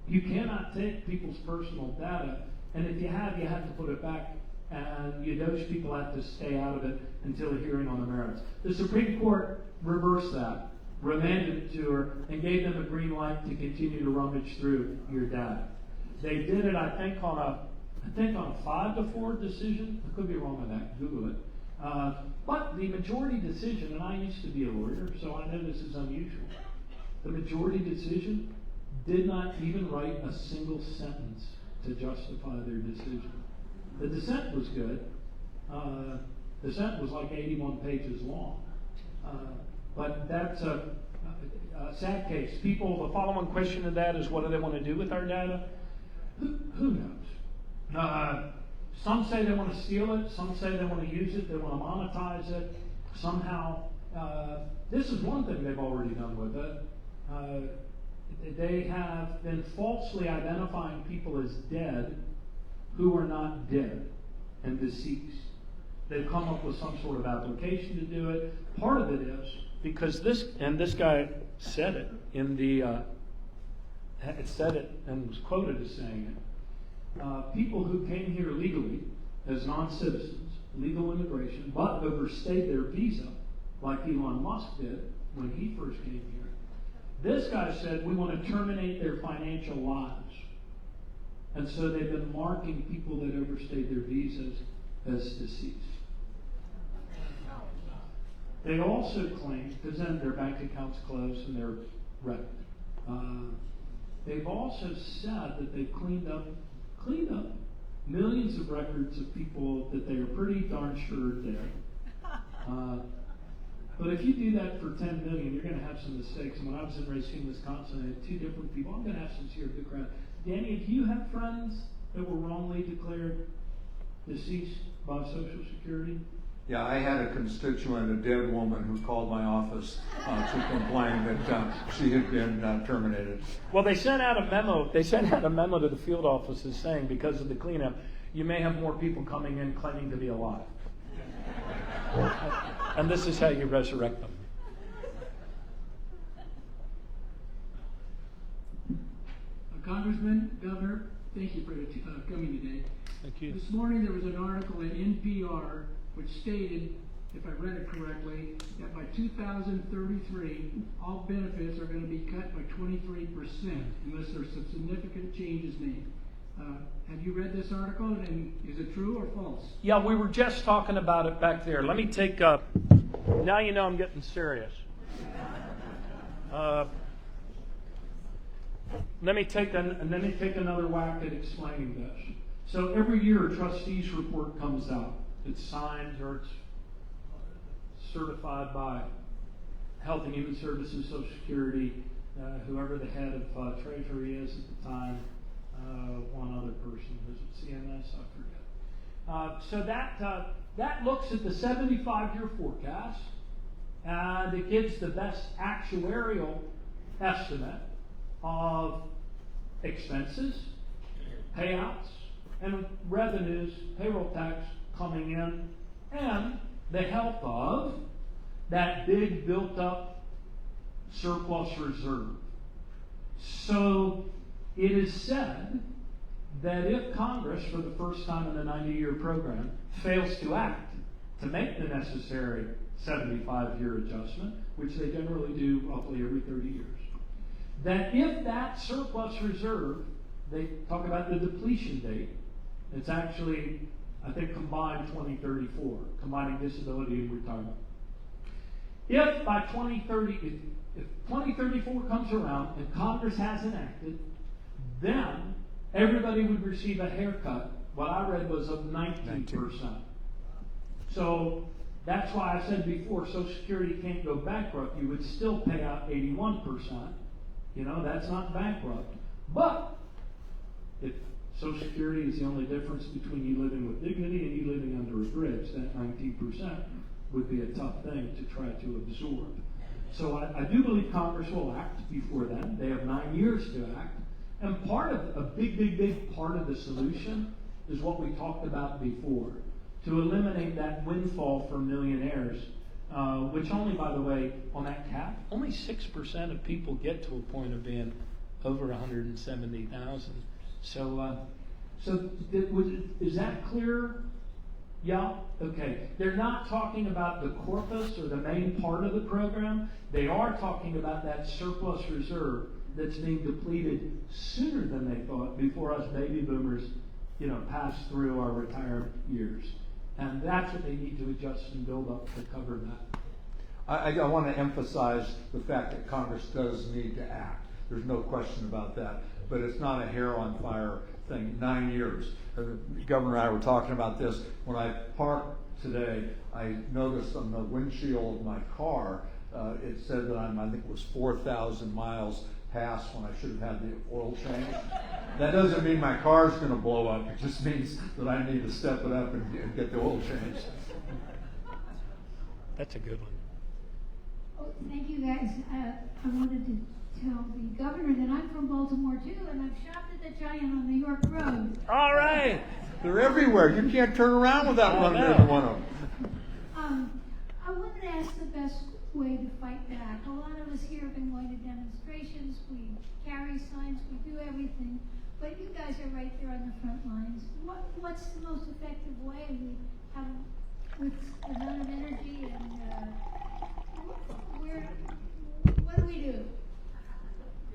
[SPEAKER 3] You cannot take people's personal data, and if you have to put it back. And those people have to stay out of it until a hearing on the merits. The Supreme Court reversed that, remanded it to her, and gave them a green light to continue to rummage through your data. They did it, I think, on a 5-4 decision. I could be wrong on that. Google it. But the majority decision, and I used to be a lawyer, so I know this is unusual. The majority decision did not even write a single sentence to justify their decision. The dissent was good. The dissent was like 81 pages long. But that's a sad case. People, the following question to that is, what do they want to do with our data? Who knows? Some say they want to steal it. Some say they want to use it. They want to monetize it somehow. This is one thing they've already done with it. They have been falsely identifying people as dead who are not dead and deceased. They've come up with some sort of application to do it. Part of it is because this guy said it in and was quoted as saying it. People who came here legally as non-citizens, legal immigration, but overstayed their visa, like Elon Musk did when he first came here. This guy said, we want to terminate their financial lives. And so they've been marking people that overstayed their visas as deceased. They also claim, because then their bank accounts close and they're wrecked. They've also said that they've cleaned up millions of records of people that they are pretty darn sure are dead. But if you do that for $10 million, you're going to have some mistakes. And when I was in Racine, Wisconsin, I had two different people. I'm going to have some here, good crowd. Danny, do you have friends that were wrongly declared deceased by Social Security?
[SPEAKER 1] Yeah, I had a constituent, a dead woman, who called my office to complain that she had been terminated.
[SPEAKER 3] Well, they sent out a memo. They sent out a memo to the field offices saying, because of the cleanup, you may have more people coming in claiming to be alive. And this is how you resurrect them.
[SPEAKER 6] Congressman, Governor, thank you for coming today.
[SPEAKER 3] Thank you.
[SPEAKER 6] This morning there was an article in NPR which stated, if I read it correctly, that by 2033, all benefits are going to be cut by 23% unless there's some significant changes made. Have you read this article, and is it true or false?
[SPEAKER 3] Yeah, we were just talking about it back there. Let me take now you know I'm getting serious. Let me take another whack at explaining this. So every year a trustees report comes out. It's signed or it's certified by Health and Human Services, Social Security, whoever the head of Treasury is at the time, one other person. Is it CMS? I forget. So that looks at the 75-year forecast, and it gives the best actuarial estimate of expenses, payouts, and revenues, payroll tax coming in, and the health of that big built-up surplus reserve. So it is said that if Congress, for the first time in a 90-year program, fails to act to make the necessary 75-year adjustment, which they generally do roughly every 30 years, that if that surplus reserve, they talk about the depletion date, it's actually, I think, combined 2034, combining disability and retirement. If by 2030, if 2034 comes around and Congress hasn't acted, then everybody would receive a haircut. What I read was of 19%. So that's why I said before, Social Security can't go bankrupt. You would still pay out 81%. You know, that's not bankrupt. But if Social Security is the only difference between you living with dignity and you living under a bridge, that 19% would be a tough thing to try to absorb. So I do believe Congress will act before then. They have 9 years to act. And part of, a big part of the solution is what we talked about before, to eliminate that windfall for millionaires, which only, by the way, on that cap, only 6% of people get to a point of being over 170,000. So is that clear? Yeah? Okay. They're not talking about the corpus or the main part of the program. They are talking about that surplus reserve that's being depleted sooner than they thought before us baby boomers, pass through our retirement years. And that's what they need to adjust and build up to cover that.
[SPEAKER 1] I want to emphasize the fact that Congress does need to act. There's no question about that. But it's not a hair on fire thing. 9 years. The Governor and I were talking about this. When I parked today, I noticed on the windshield of my car, it said that I think it was 4,000 miles past when I should have had the oil change. That doesn't mean my car's going to blow up. It just means that I need to step it up and get the oil changed.
[SPEAKER 3] That's a good one.
[SPEAKER 7] Oh, thank you, guys. I wanted to tell the governor that I'm from Baltimore, too, and I've shopped at the Giant on New York Road.
[SPEAKER 3] All right.
[SPEAKER 1] They're everywhere. You can't turn around without running into one of them.
[SPEAKER 7] I wanted to ask the best way to fight back. A lot of us here have been going to demonstrations. We carry signs. We do everything. But you guys are right there on the front lines. What's the most effective way we have with the amount of energy and what do we do?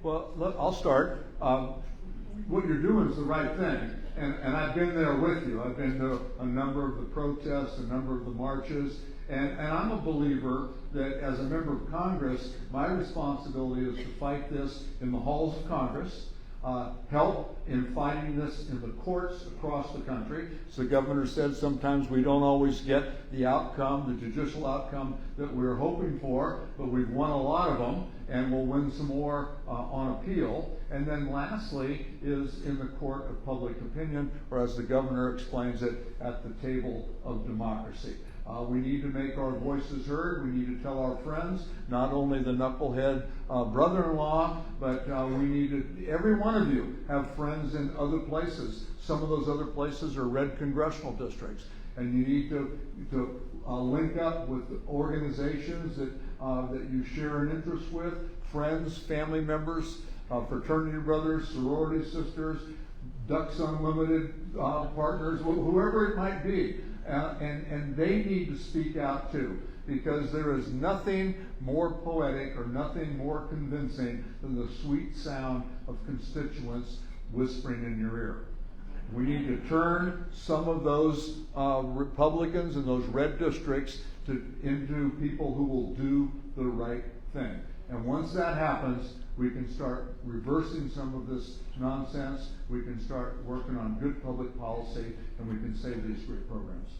[SPEAKER 1] Well, look, I'll start. What you're doing is the right thing. and I've been there with you. I've been to a number of the protests, a number of the marches, and I'm a believer that as a member of Congress, my responsibility is to fight this in the halls of Congress, help in fighting this in the courts across the country. As the governor said, sometimes we don't always get the outcome, the judicial outcome that we're hoping for, but we've won a lot of them, and we'll win some more on appeal. And then lastly is in the court of public opinion, or as the governor explains it, at the table of democracy. We need to make our voices heard. We need to tell our friends, not only the knucklehead brother-in-law, but we need to, every one of you have friends in other places. Some of those other places are red congressional districts. And you need to link up with organizations that you share an interest with, friends, family members, fraternity brothers, sorority sisters, Ducks Unlimited partners, whoever it might be. And they need to speak out too, because there is nothing more poetic or nothing more convincing than the sweet sound of constituents whispering in your ear. We need to turn some of those Republicans in those red districts into people who will do the right thing. And once that happens, we can start reversing some of this nonsense. We can start working on good public policy, and we can save these great programs.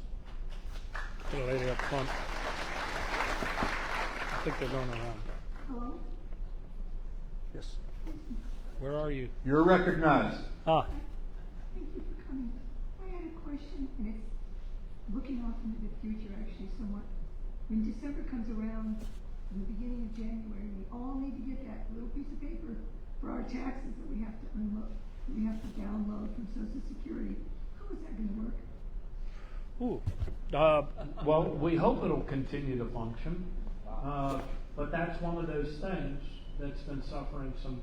[SPEAKER 3] Get a lady up front. I think they're going around.
[SPEAKER 7] Hello?
[SPEAKER 1] Yes.
[SPEAKER 3] Where are you?
[SPEAKER 1] You're recognized.
[SPEAKER 3] Ah,
[SPEAKER 8] Thank you for coming. I had a question, and it's looking off into the future, actually, somewhat. When December comes around, in the beginning of January, we all need to get that little piece of paper for our taxes that we have to unload, that we have to download from Social Security. How is that going to work?
[SPEAKER 3] ooh. Well, we hope it'll continue to function, but that's one of those things that's been suffering some,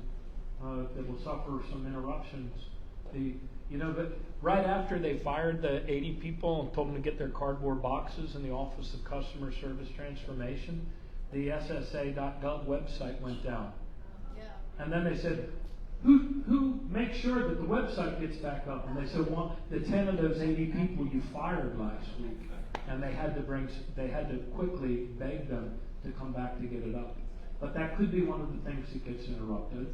[SPEAKER 3] that will suffer some interruptions. But right after they fired the 80 people and told them to get their cardboard boxes in the Office of Customer Service Transformation, the SSA.gov website went down. Yeah. And then they said, who makes sure that the website gets back up? And they said, well, the 10 of those 80 people you fired last week. And they had to quickly beg them to come back to get it up. But that could be one of the things that gets interrupted.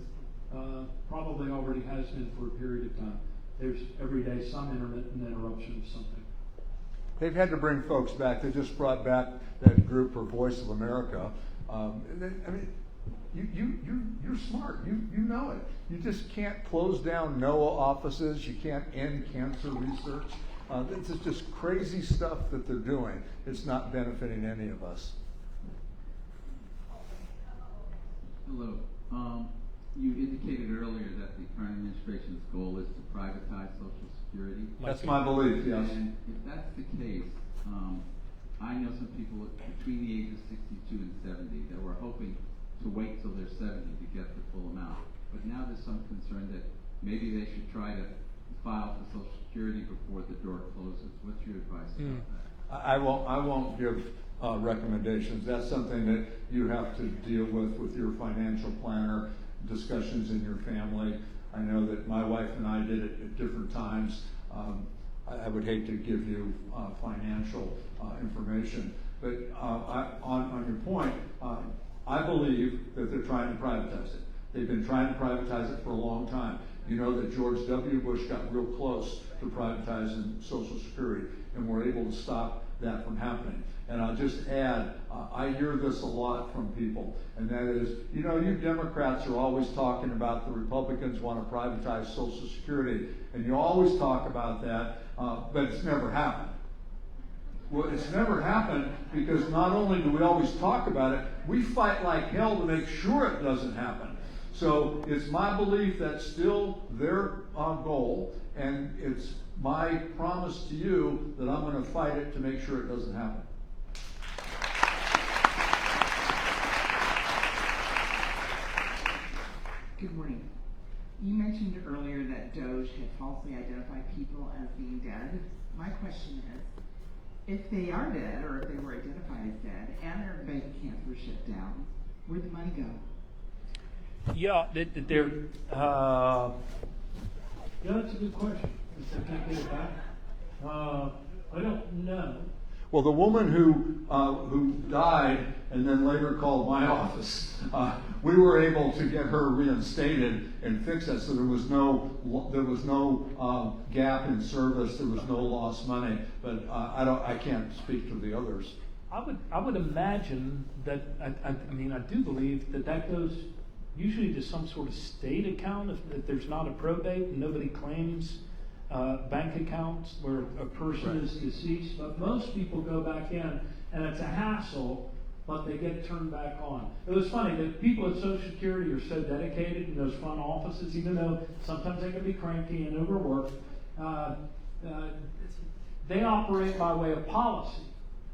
[SPEAKER 3] Probably already has been for a period of time. There's every day some intermittent interruption of something.
[SPEAKER 1] They've had to bring folks back. They just brought back that group for Voice of America. You're smart. You know it. You just can't close down NOAA offices. You can't end cancer research. This is just crazy stuff that they're doing. It's not benefiting any of us.
[SPEAKER 9] Hello. You indicated earlier that the current administration's goal is to privatize Social Security.
[SPEAKER 1] That's my belief, yes.
[SPEAKER 9] And if that's the case, I know some people between the ages of 62 and 70 that were hoping to wait till they're 70 to get the full amount. But now there's some concern that maybe they should try to file for Social Security before the door closes. What's your advice about that?
[SPEAKER 1] I won't give recommendations. That's something that you have to deal with your financial planner, discussions in your family. I know that my wife and I did it at different times. I would hate to give you financial information, but on your point, I believe that they're trying to privatize it. They've been trying to privatize it for a long time. You know that George W. Bush got real close to privatizing Social Security and were able to stop that from happening. And I'll just add, I hear this a lot from people, and that is, you Democrats are always talking about the Republicans want to privatize Social Security, and you always talk about that, but it's never happened. Well, it's never happened because not only do we always talk about it, we fight like hell to make sure it doesn't happen. So it's my belief that's still their goal, and it's my promise to you that I'm going to fight it to make sure it doesn't happen.
[SPEAKER 10] Good morning. You mentioned earlier that DOJ had falsely identified people as being dead. My question is, if they are dead, or if they were identified as dead, and their bank accounts were shut down, where'd the money go?
[SPEAKER 3] Yeah, that's a good question. If they can't get it back? I don't know.
[SPEAKER 1] Well, the woman who died and then later called my office, we were able to get her reinstated and fix that, so there was no gap in service, there was no lost money. But I can't speak to the others.
[SPEAKER 3] I would imagine that I do believe that goes usually to some sort of state account if there's not a probate and nobody claims bank accounts where a person is deceased. But most people go back in and it's a hassle, but they get turned back on. It was funny that people at Social Security are so dedicated in those front offices, even though sometimes they can be cranky and overworked. They operate by way of policy.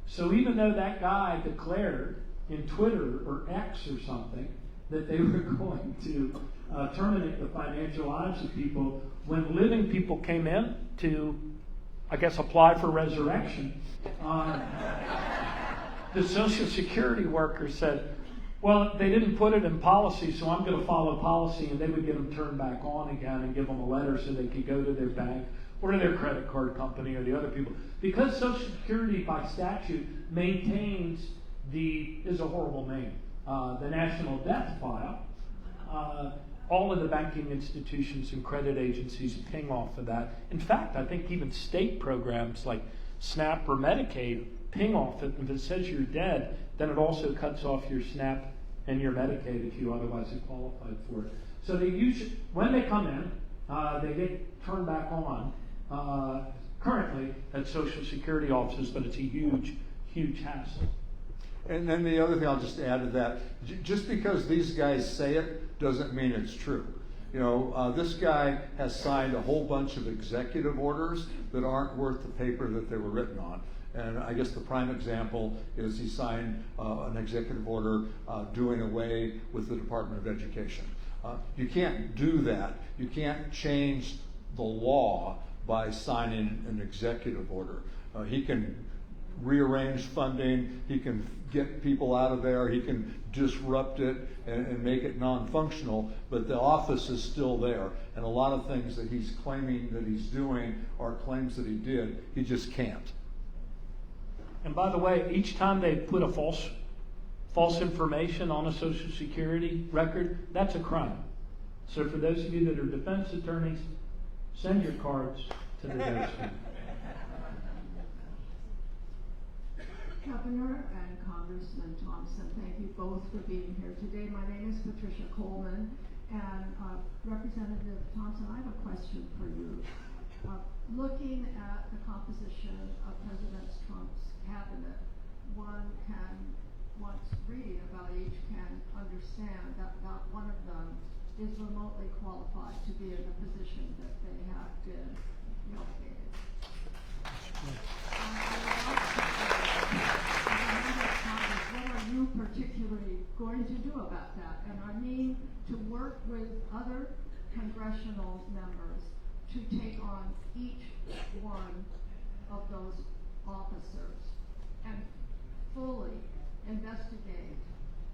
[SPEAKER 3] So even though that guy declared in Twitter or X or something that they were going to terminate the financial lives of people, when living people came in to, I guess, apply for resurrection, the Social Security worker said, well, they didn't put it in policy, so I'm going to follow policy, and they would get them turned back on again and give them a letter so they could go to their bank or to their credit card company or the other people. Because Social Security, by statute, maintains is a horrible name, the National Death File, all of the banking institutions and credit agencies ping off of that. In fact, I think even state programs like SNAP or Medicaid ping off it. If it says you're dead, then it also cuts off your SNAP and your Medicaid if you otherwise are qualified for it. So they usually, when they come in, they get turned back on currently at Social Security offices, but it's a huge, huge hassle.
[SPEAKER 1] And then the other thing I'll just add to that, just because these guys say it doesn't mean it's true. You know, this guy has signed a whole bunch of executive orders that aren't worth the paper that they were written on. And I guess the prime example is he signed an executive order doing away with the Department of Education. You can't do that. You can't change the law by signing an executive order. He can rearrange funding, he can get people out of there, he can disrupt it and make it non-functional, but the office is still there. And a lot of things that he's claiming that he's doing are claims that he did, he just can't.
[SPEAKER 3] And by the way, each time they put a false information on a Social Security record, that's a crime. So for those of you that are defense attorneys, send your cards to the desk.
[SPEAKER 5] Governor and Congressman Thompson, thank you both for being here today. My name is Patricia Coleman, and Representative Thompson, I have a question for you. Looking at the composition of President Trump's cabinet, once reading about each, can understand that not one of them is remotely qualified to be in the position that they have been nominated. What are you particularly going to do about that? And I mean to work with other congressional members to take on each one of those officers and fully investigate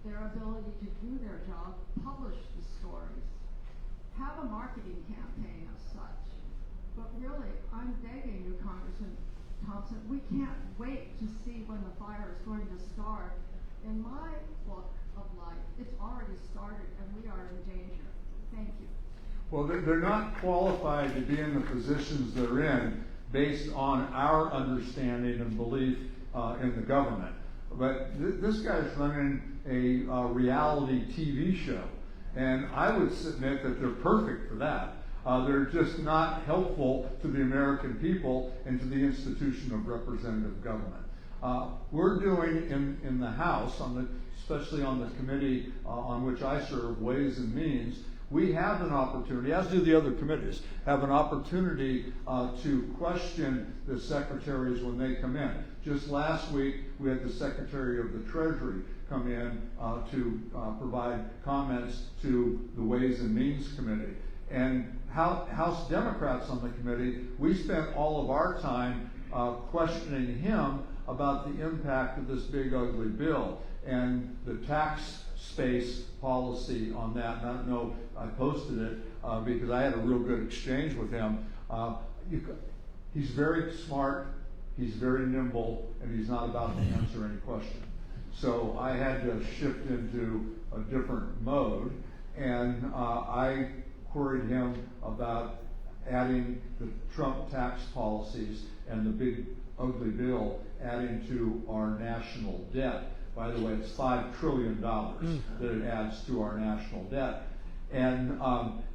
[SPEAKER 5] their ability to do their job, publish the stories, have a marketing campaign as such. But really, I'm begging you, Congressman Thompson, we can't wait to see when the fire is going to start. In my book of life, it's already started and we are in danger. Thank you.
[SPEAKER 1] Well, they're not qualified to be in the positions they're in based on our understanding and belief in the government. But this guy's running a reality TV show, and I would submit that they're perfect for that. They're just not helpful to the American people and to the institution of representative government. We're doing in the House, especially on the committee on which I serve, Ways and Means, we have an opportunity, as do the other committees, have an opportunity to question the secretaries when they come in. Just last week, we had the Secretary of the Treasury come in to provide comments to the Ways and Means Committee. And House Democrats on the committee, we spent all of our time questioning him about the impact of this big ugly bill and the tax space policy on that. And I don't know, I posted it because I had a real good exchange with him. he's very smart, he's very nimble, and he's not about to answer any question. So I had to shift into a different mode, and I queried him about adding the Trump tax policies and the big ugly bill adding to our national debt. By the way, it's $5 trillion that it adds to our national debt. And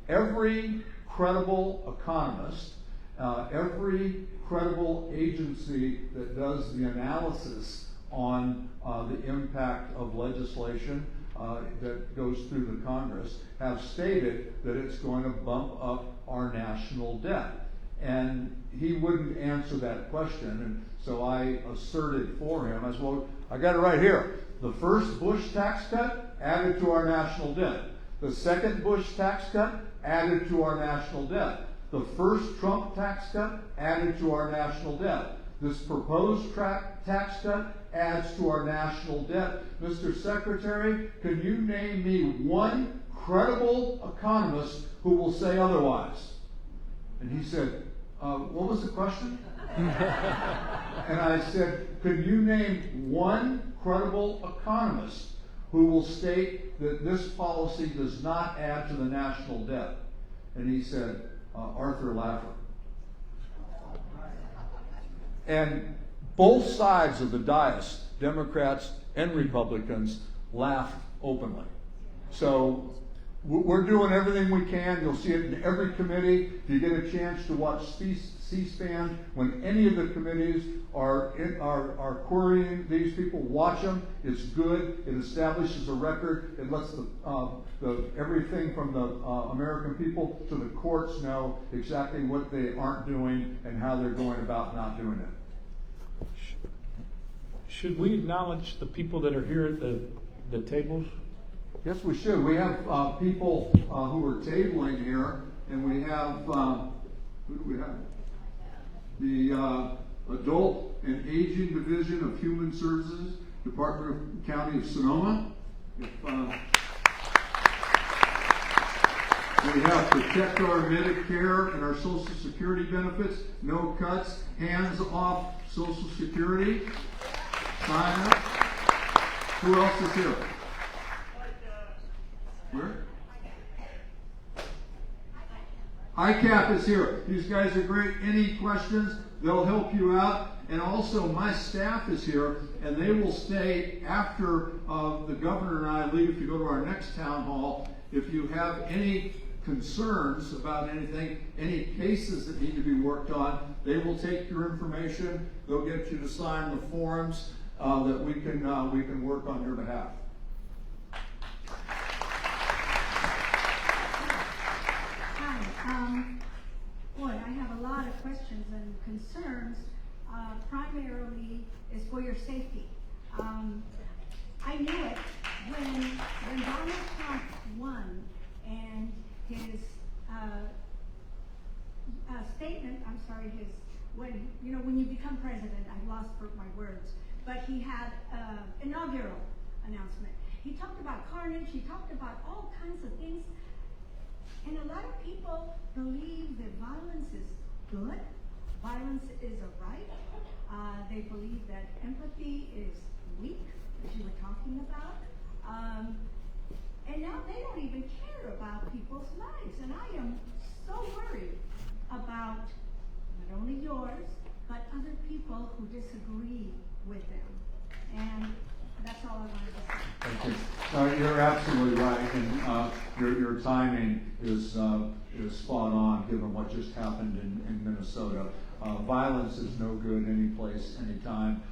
[SPEAKER 1] every credible economist, every credible agency that does the analysis on the impact of legislation that goes through the Congress have stated that it's going to bump up our national debt. And he wouldn't answer that question, and so I asserted for him. I said, well, I got it right here. The first Bush tax cut added to our national debt. The second Bush tax cut added to our national debt. The first Trump tax cut added to our national debt. This proposed tax cut adds to our national debt. Mr. Secretary, can you name me one credible economist who will say otherwise? And he said, what was the question? And I said, can you name one credible economist who will state that this policy does not add to the national debt? And he said, Arthur Laffer. And both sides of the dais, Democrats and Republicans, laughed openly. So we're doing everything we can. You'll see it in every committee. If you get a chance to watch C-SPAN, when any of the committees are querying these people, watch them. It's good. It establishes a record. It lets everything from the American people to the courts know exactly what they aren't doing and how they're going about not doing it.
[SPEAKER 3] Should we acknowledge the people that are here at the tables?
[SPEAKER 1] Yes, we should. We have people who are tabling here, and we have, who do we have? The Adult and Aging Division of Human Services, Department of County of Sonoma. We have Protect Our Medicare and our Social Security benefits, no cuts, hands off Social Security. Sign up. Who else is here? Where? ICAP is here. These guys are great. Any questions, they'll help you out. And also, my staff is here, and they will stay after the governor and I leave to go to our next town hall. If you have any concerns about anything, any cases that need to be worked on, they will take your information. They'll get you to sign the forms that we can work on your behalf.
[SPEAKER 11] Boy, I have a lot of questions and concerns. Primarily is for your safety. I knew it when Donald Trump won, and his statement. I'm sorry, when you become president, I've lost my words. But he had inaugural announcement. He talked about carnage. He talked about all kinds of things. And a lot of people believe that violence is good. Violence is a right. They believe that empathy is weak, as you were talking about. And now they don't even care about people's lives. And I am so worried about not only yours, but other people who disagree with them. And that's all I wanted to say.
[SPEAKER 1] Thank you. You're absolutely right, and your timing is spot on, given what just happened in Minnesota. Violence is no good any place, anytime,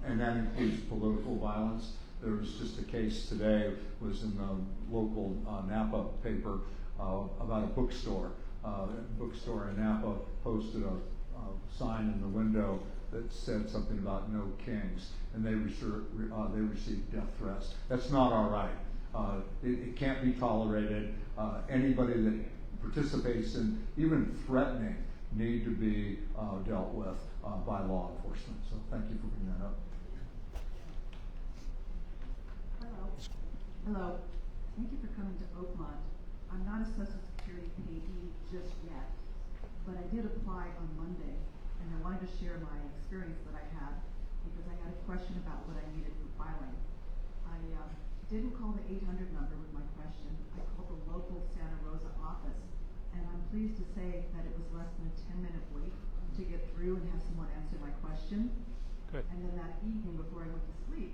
[SPEAKER 1] and that includes political violence. There was just a case today, was in the local Napa paper about a bookstore. A bookstore in Napa posted a sign in the window that said something about no kings, and they received death threats. That's not all right. It can't be tolerated. Anybody that participates in even threatening need to be dealt with by law enforcement. So thank you for bringing that up.
[SPEAKER 8] Hello. Thank you for coming to Oakmont. I'm not a Social Security payee just yet,
[SPEAKER 12] but I did apply on Monday, and I wanted to share my experience that I had because I had a question about what I needed for filing. I didn't call the 800 number with my question. I called the local Santa Rosa office, and I'm pleased to say that it was less than a 10-minute wait to get through and have someone answer my question.
[SPEAKER 2] Good.
[SPEAKER 12] And then that evening before I went to sleep,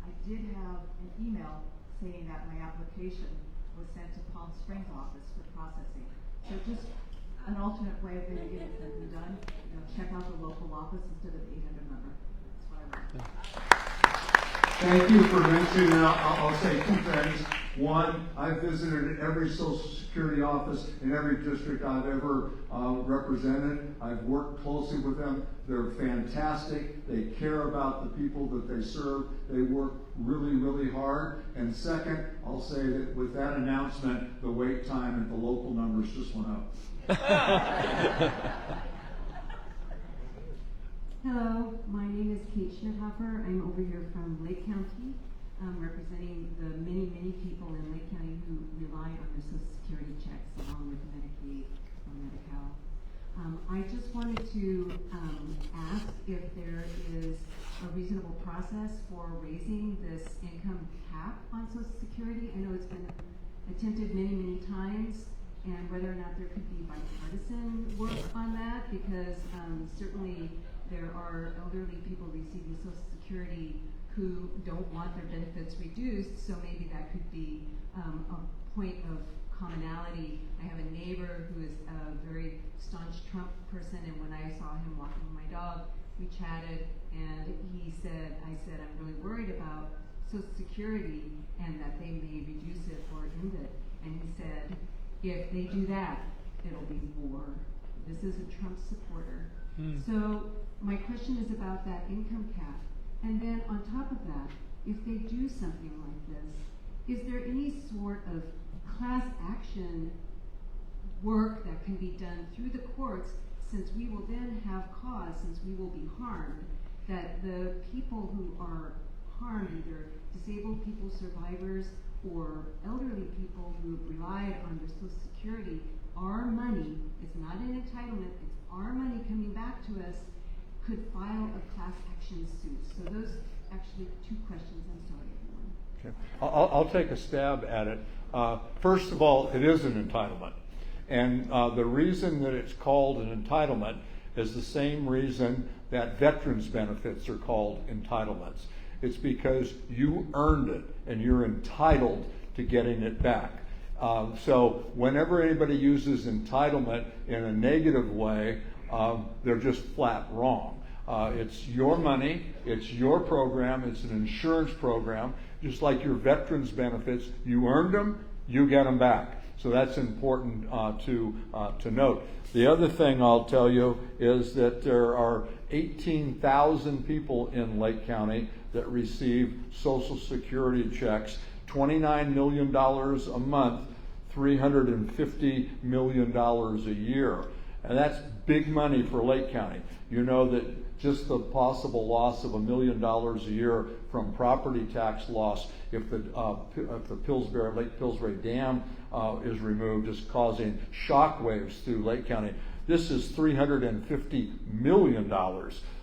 [SPEAKER 12] I did have an email saying that my application was sent to Palm Springs office for processing. So just an alternate way of maybe getting something done. Check out the local office instead of the 800 number. That's what I want.
[SPEAKER 1] Thank you for mentioning that. I'll say two things. One, I visited every Social Security office in every district I've ever represented. I've worked closely with them. They're fantastic. They care about the people that they serve. They work really, really hard. And second, I'll say that with that announcement, the wait time at the local numbers just went up.
[SPEAKER 13] Hello, my name is Kate Schmidhofer. I'm over here from Lake County, representing the many, many people in Lake County who rely on their Social Security checks along with Medicaid or Medi-Cal. I just wanted to ask if there is a reasonable process for raising this income cap on Social Security. I know it's been attempted many, many times, and whether or not there could be bipartisan work on that, because certainly there are elderly people receiving Social Security who don't want their benefits reduced, so maybe that could be a point of commonality. I have a neighbor who is a very staunch Trump person, and when I saw him walking my dog, we chatted, and I said, I'm really worried about Social Security and that they may reduce it or end it. And he said, if they do that, it'll be war. This is a Trump supporter. So my question is about that income cap. And then on top of that, if they do something like this, is there any sort of class action work that can be done through the courts, since we will then have cause, since we will be harmed, that the people who are harmed, either disabled people, survivors, or elderly people who relied on their Social Security, our money, it's not an entitlement, it's our money coming back to us, could file a class action suit? So those actually two questions. I'm sorry, everyone.
[SPEAKER 1] Okay. I'll take a stab at it. First of all, it is an entitlement. And the reason that it's called an entitlement is the same reason that veterans benefits are called entitlements. It's because you earned it and you're entitled to getting it back. So whenever anybody uses entitlement in a negative way, they're just flat wrong. It's your money, it's your program, it's an insurance program, just like your veterans benefits. You earned them, you get them back. So that's important to note. The other thing I'll tell you is that there are 18,000 people in Lake County that receive Social Security checks, $29 million a month, $350 million a year. And that's big money for Lake County. You know that just the possible loss of $1 million a year from property tax loss, if the Lake Pillsbury Dam is removed, is causing shock waves through Lake County. This is $350 million.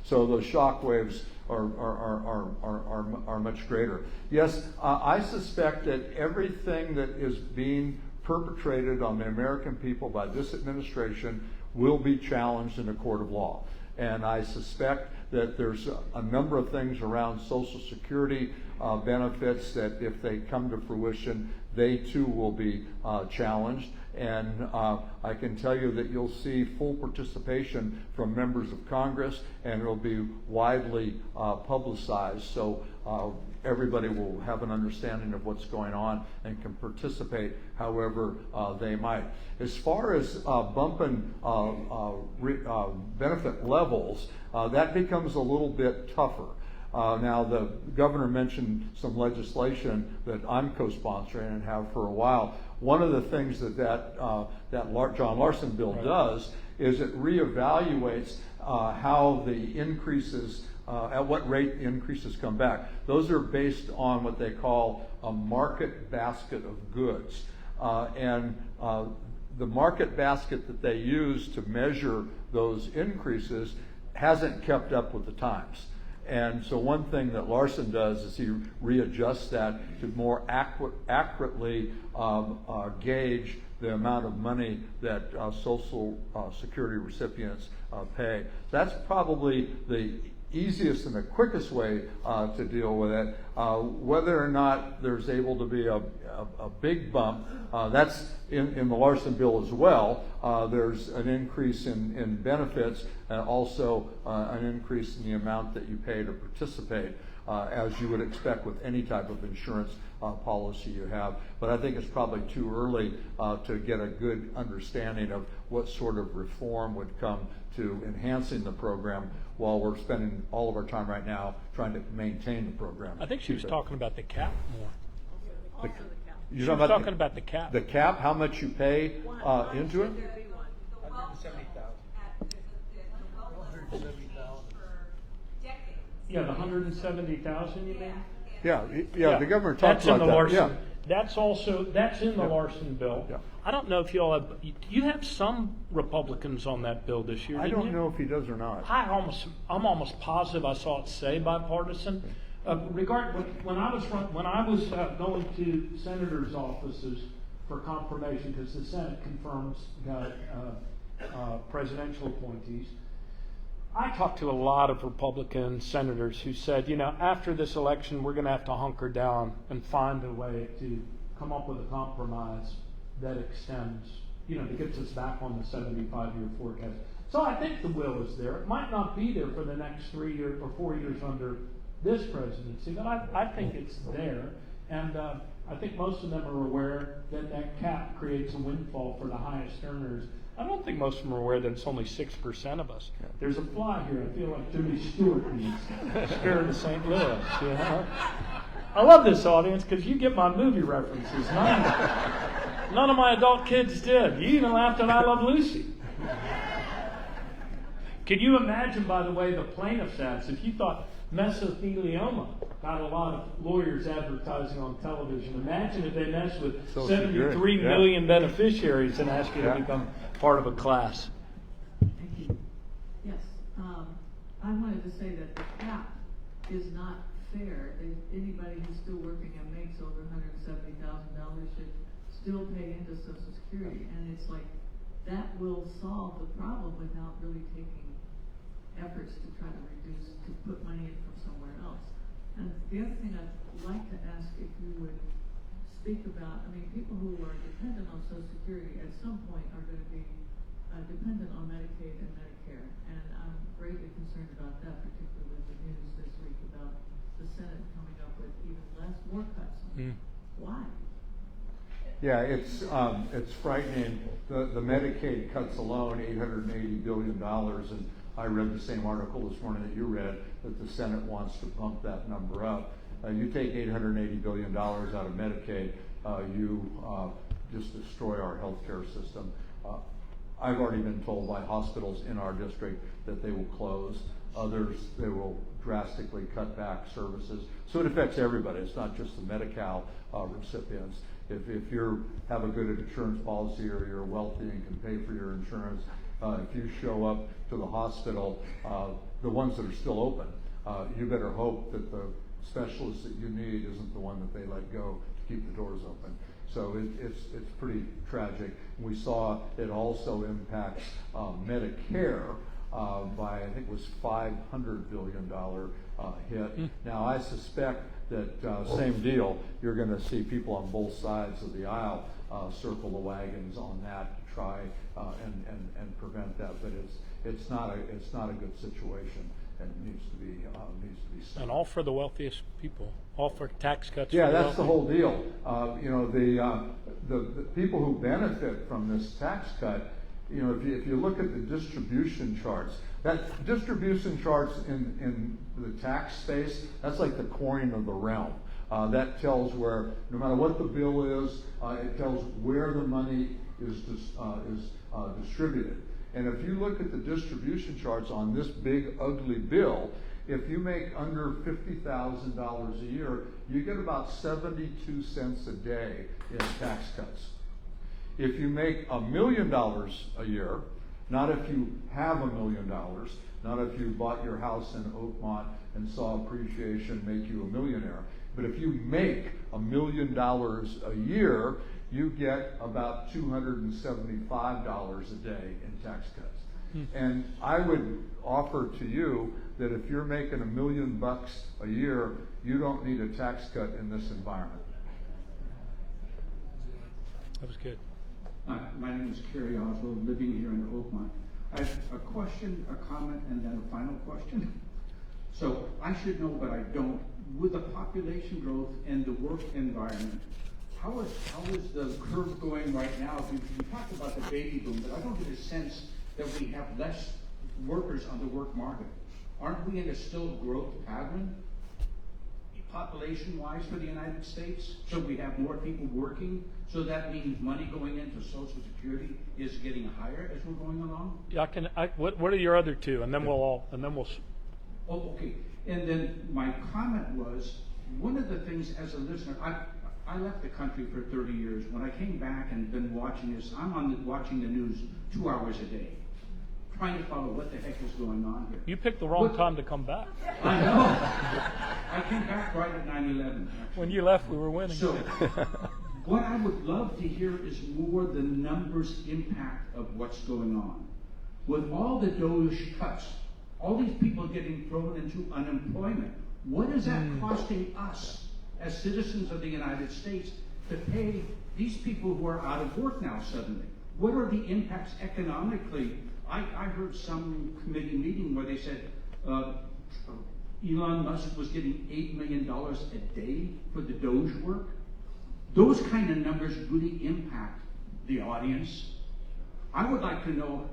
[SPEAKER 1] So those shock waves are much greater. Yes, I suspect that everything that is being perpetrated on the American people by this administration will be challenged in a court of law. And I suspect that there's a number of things around Social Security benefits that if they come to fruition, they too will be challenged. And I can tell you that you'll see full participation from members of Congress, and it'll be widely publicized. So everybody will have an understanding of what's going on and can participate however they might. As far as bumping benefit levels, that becomes a little bit tougher. Now, the governor mentioned some legislation that I'm co-sponsoring and have for a while. One of the things that John Larson bill does is it reevaluates how the increases, at what rate increases come back. Those are based on what they call a market basket of goods. And the market basket that they use to measure those increases hasn't kept up with the times. And so one thing that Larson does is he readjusts that to more accurately gauge the amount of money that Social Security recipients pay. That's probably the easiest and the quickest way to deal with it. Whether or not there's able to be a big bump, that's in the Larson bill as well. There's an increase in benefits and also an increase in the amount that you pay to participate, as you would expect with any type of insurance policy you have. But I think it's probably too early to get a good understanding of what sort of reform would come to enhancing the program, while we're spending all of our time right now trying to maintain the program.
[SPEAKER 3] I think she was talking about the cap more.
[SPEAKER 1] You're
[SPEAKER 3] She was talking about the cap.
[SPEAKER 1] The cap, how much you pay into it?
[SPEAKER 3] Yeah, the 170,000 you mean?
[SPEAKER 1] Yeah, the governor talked
[SPEAKER 3] That's in
[SPEAKER 1] about
[SPEAKER 3] the
[SPEAKER 1] that.
[SPEAKER 3] Larson.
[SPEAKER 1] Yeah.
[SPEAKER 3] That's in the Larson bill.
[SPEAKER 1] Yeah.
[SPEAKER 3] I don't know if you all have. You have some Republicans on that bill this year.
[SPEAKER 1] I
[SPEAKER 3] didn't
[SPEAKER 1] don't
[SPEAKER 3] you?
[SPEAKER 1] know if he does or not.
[SPEAKER 3] I'm almost positive I saw it say bipartisan. When I was going to senators' offices for confirmation, because the Senate confirms presidential appointees, I talked to a lot of Republican senators who said, after this election, we're going to have to hunker down and find a way to come up with a compromise that extends, that gets us back on the 75-year forecast. So I think the will is there. It might not be there for the next 3 years or 4 years under this presidency, but I think it's there. And I think most of them are aware that that cap creates a windfall for the highest earners. I don't think most of them are aware that it's only 6% of us. There's a fly here. I feel like Jimmy Stewart in Spirit of St. Louis. I love this audience because you get my movie references. None of my adult kids did. You even laughed at I Love Lucy. Can you imagine, by the way, the plaintiff's ads? If you thought mesothelioma got a lot of lawyers advertising on television, imagine if they messed with 73 million beneficiaries and asked you to become part of a class.
[SPEAKER 12] Thank you. Yes, I wanted to say that the cap is not fair. Anybody who's still working and makes over $170,000 should still pay into Social Security, and it's like that will solve the problem without really taking efforts to try to reduce, to put money in from somewhere else. And the other thing I'd like to ask if you would speak about, people who are dependent on Social Security at some point are going to be dependent on Medicaid and Medicare. And I'm greatly concerned about that, particularly with the news this week about the Senate coming up with even more cuts. Why?
[SPEAKER 1] Yeah, it's frightening. The Medicaid cuts alone, $880 billion, and I read the same article this morning that you read, that the Senate wants to bump that number up. You take $880 billion out of Medicaid, you just destroy our healthcare system. I've already been told by hospitals in our district that they will close. Others, they will drastically cut back services. So it affects everybody. It's not just the Medi-Cal recipients. If you have a good insurance policy or you're wealthy and can pay for your insurance, if you show up to the hospital, the ones that are still open, you better hope that the specialist that you need isn't the one that they let go to keep the doors open. So it's pretty tragic. We saw it also impacts Medicare by, I think it was $500 billion hit. Now I suspect that same deal, you're going to see people on both sides of the aisle circle the wagons on that to try and prevent that. But it's not a good situation, and it needs to be stopped.
[SPEAKER 3] And all for the wealthiest people, all for tax cuts.
[SPEAKER 1] Yeah,
[SPEAKER 3] for the
[SPEAKER 1] that's the whole deal. The people who benefit from this tax cut, if you look at the distribution charts, that distribution charts in the tax space, that's like the coin of the realm. That tells where, no matter what the bill is, it tells where the money is distributed. And if you look at the distribution charts on this big ugly bill, if you make under $50,000 a year, you get about 72 cents a day in tax cuts. if you make $1 million a year, not if you have $1 million, not if you bought your house in Oakmont and saw appreciation make you a millionaire, but if you make $1 million a year, you get about $275 a day in tax cuts. And I would offer to you that if you're making $1 million a year, you don't need a tax cut in this environment.
[SPEAKER 3] That was good.
[SPEAKER 14] My name is Kerry Oswald, living here in Oakmont. I have a question, a comment, and then a final question. So I should know, but I don't. With the population growth and the work environment, how is the curve going right now? We talked about the baby boom, but I don't get a sense that we have less workers on the work market. Aren't we in a still growth pattern, population-wise, for the United States? So we have more people working, so that means money going into Social Security is getting higher as we're going along?
[SPEAKER 3] What are your other two? And then we'll.
[SPEAKER 14] Oh, okay. And then my comment was, one of the things as a listener, I left the country for 30 years. When I came back and been watching this, I'm watching the news 2 hours a day, trying to follow what the heck is going on here.
[SPEAKER 3] You picked the wrong time to come back.
[SPEAKER 14] I know. I came back right at 9/11.
[SPEAKER 3] When you left, we were winning.
[SPEAKER 14] So, what I would love to hear is more the numbers impact of what's going on. With all the DOGE cuts, all these people getting thrown into unemployment, what is that costing us as citizens of the United States to pay these people who are out of work now suddenly? What are the impacts economically? I heard some committee meeting where they said Elon Musk was getting $8 million a day for the DOGE work. Those kind of numbers really impact the audience. I would like to know,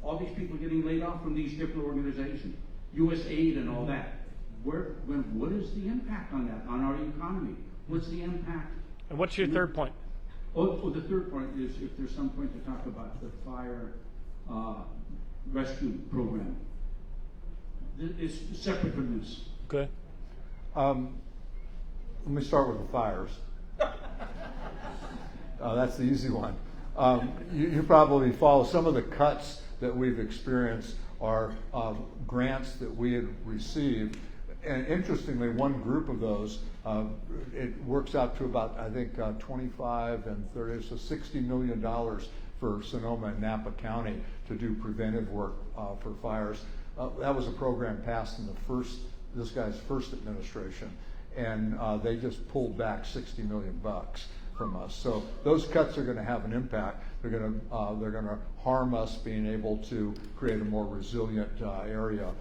[SPEAKER 14] all these people getting laid off from these different organizations, USAID and all that. What is the impact on that, on our economy? What's the impact?
[SPEAKER 3] And what's your third point?
[SPEAKER 14] Oh, the third point is if there's some point to talk about the fire rescue program. It's separate from this.
[SPEAKER 3] Okay.
[SPEAKER 1] Let me start with the fires. That's the easy one. You probably follow some of the cuts that we've experienced are grants that we had received. And interestingly, one group of those, it works out to about, I think, 25 and 30, so $60 million for Sonoma and Napa County to do preventive work for fires. That was a program passed in this guy's first administration, and they just pulled back $60 million from us. So those cuts are going to have an impact. They're going to harm us being able to create a more resilient area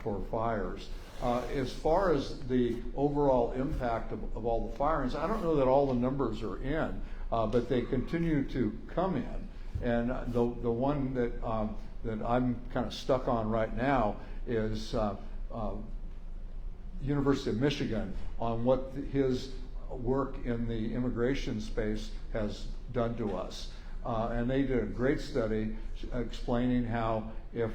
[SPEAKER 1] for fires. As far as the overall impact of all the firings, I don't know that all the numbers are in, but they continue to come in. And the one that I'm kind of stuck on right now is University of Michigan on what his work in the immigration space has done to us. And they did a great study explaining how if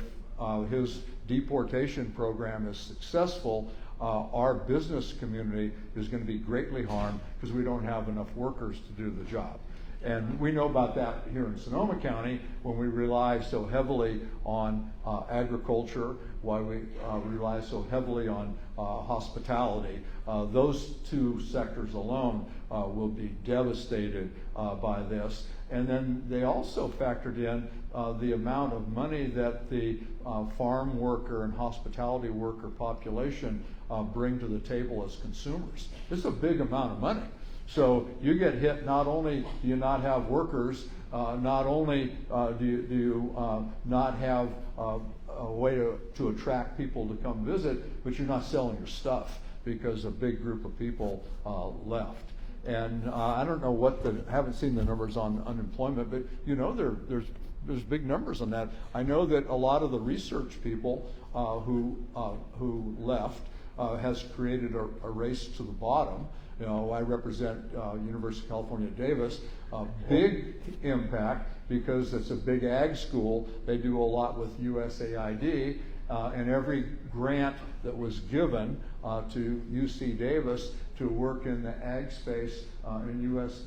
[SPEAKER 1] his deportation program is successful, our business community is going to be greatly harmed because we don't have enough workers to do the job. And we know about that here in Sonoma County when we rely so heavily on agriculture, why we rely so heavily on hospitality. Those two sectors alone will be devastated by this. And then they also factored in the amount of money that the farm worker and hospitality worker population bring to the table as consumers. This is a big amount of money. So you get hit, not only do you not have workers, not only do you not have a way to attract people to come visit, but you're not selling your stuff because a big group of people left. And I don't know haven't seen the numbers on unemployment, but there's big numbers on that. I know that a lot of the research people who left has created a race to the bottom. I represent University of California, Davis. Big impact because it's a big ag school. They do a lot with USAID, and every grant that was given to UC Davis to work in the ag space in US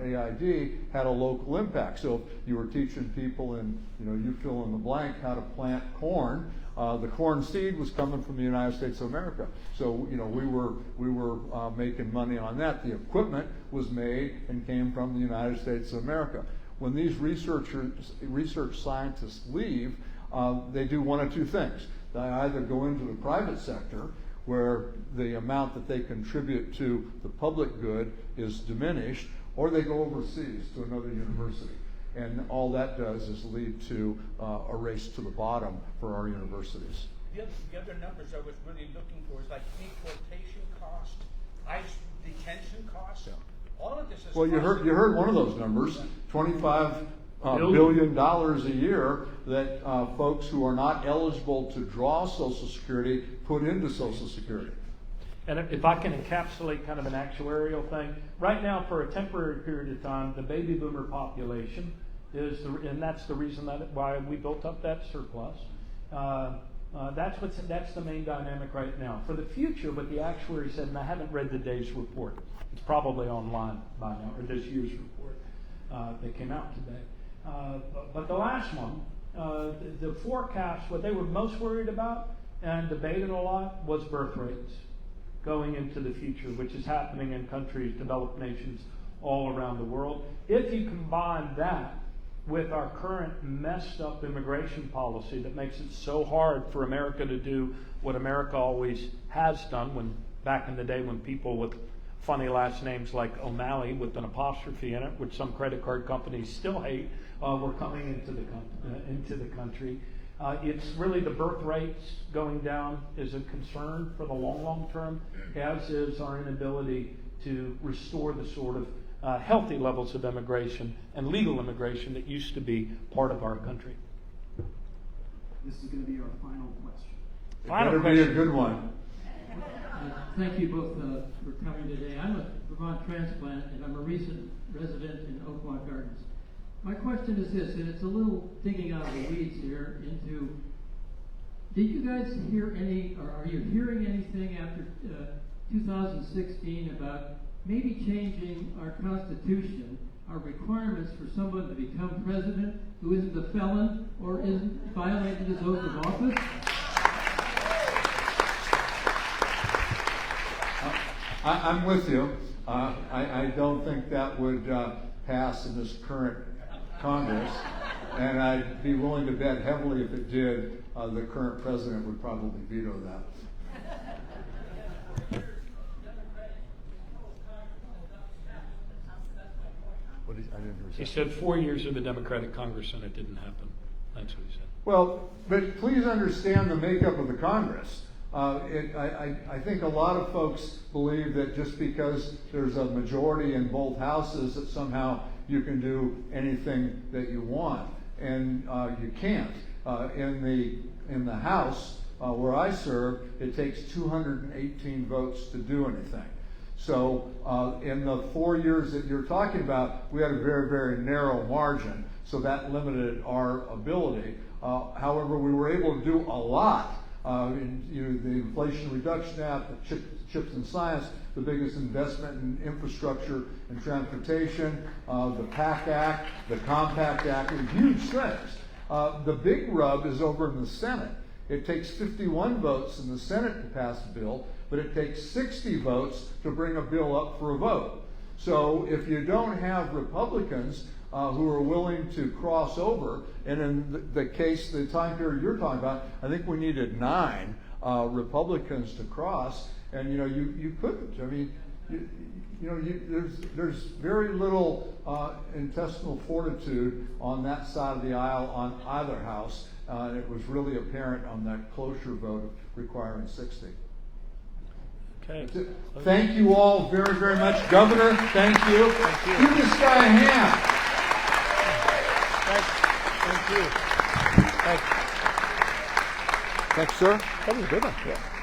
[SPEAKER 1] AID had a local impact. So if you were teaching people in, you fill in the blank, how to plant corn, the corn seed was coming from the United States of America. So, we were making money on that. The equipment was made and came from the United States of America. When these research scientists leave, they do one of two things. They either go into the private sector, where the amount that they contribute to the public good is diminished, or they go overseas to another university. And all that does is lead to a race to the bottom for our universities.
[SPEAKER 2] The other numbers I was really looking for is like deportation cost, ICE detention cost.
[SPEAKER 1] Yeah.
[SPEAKER 2] All of this is.
[SPEAKER 1] Well, you heard one of those numbers, $25 billion a year that folks who are not eligible to draw Social Security put into Social Security.
[SPEAKER 3] And if I can encapsulate kind of an actuarial thing, right now for a temporary period of time, the baby boomer population and that's the reason why we built up that surplus. That's the main dynamic right now. For the future, what the actuary said, and I haven't read today's report. It's probably online by now, or this year's report that came out today. But the last one, the forecast, what they were most worried about and debated a lot was birth rates going into the future, which is happening in countries, developed nations all around the world. If you combine that with our current messed up immigration policy that makes it so hard for America to do what America always has done, when back in the day when people with funny last names like O'Malley with an apostrophe in it, which some credit card companies still hate, were coming into the country. It's really the birth rates going down is a concern for the long term, as is our inability to restore the sort of healthy levels of immigration and legal immigration that used to be part of our country.
[SPEAKER 6] This is going to be our final question.
[SPEAKER 1] Better be a good one.
[SPEAKER 6] Thank you both for coming today. I'm a Vermont transplant, and I'm a recent resident in Oakmont Gardens. My question is this, and it's a little digging out of the weeds here into, did you guys hear any, or are you hearing anything after 2016 about maybe changing our Constitution, our requirements for someone to become president who isn't a felon or isn't violating his oath of office?
[SPEAKER 1] I'm with you. I don't think that would pass in this current Congress, and I'd be willing to bet heavily if it did, the current president would probably veto that. I didn't hear
[SPEAKER 3] He said 4 years of the Democratic Congress and it didn't happen. That's what he said.
[SPEAKER 1] Well, but please understand the makeup of the Congress. I think a lot of folks believe that just because there's a majority in both houses that somehow you can do anything that you want, and you can't. In the House where I serve, it takes 218 votes to do anything. So in the 4 years that you're talking about, we had a very, very narrow margin, so that limited our ability. However, we were able to do a lot. The Inflation Reduction Act, the Chips and Science, the biggest investment in infrastructure and transportation, the PAC Act, the Compact Act, huge things. The big rub is over in the Senate. It takes 51 votes in the Senate to pass a bill, but it takes 60 votes to bring a bill up for a vote. So if you don't have Republicans who are willing to cross over, and in the case, the time period you're talking about, I think we needed 9 Republicans to cross, and you couldn't. I mean, there's very little intestinal fortitude on that side of the aisle on either house. It was really apparent on that cloture vote requiring 60.
[SPEAKER 3] Okay.
[SPEAKER 1] Thank you all very, very much. Governor, thank you. Give this guy a hand.
[SPEAKER 2] Thank you. Thanks, sir. That was a good one. Yeah.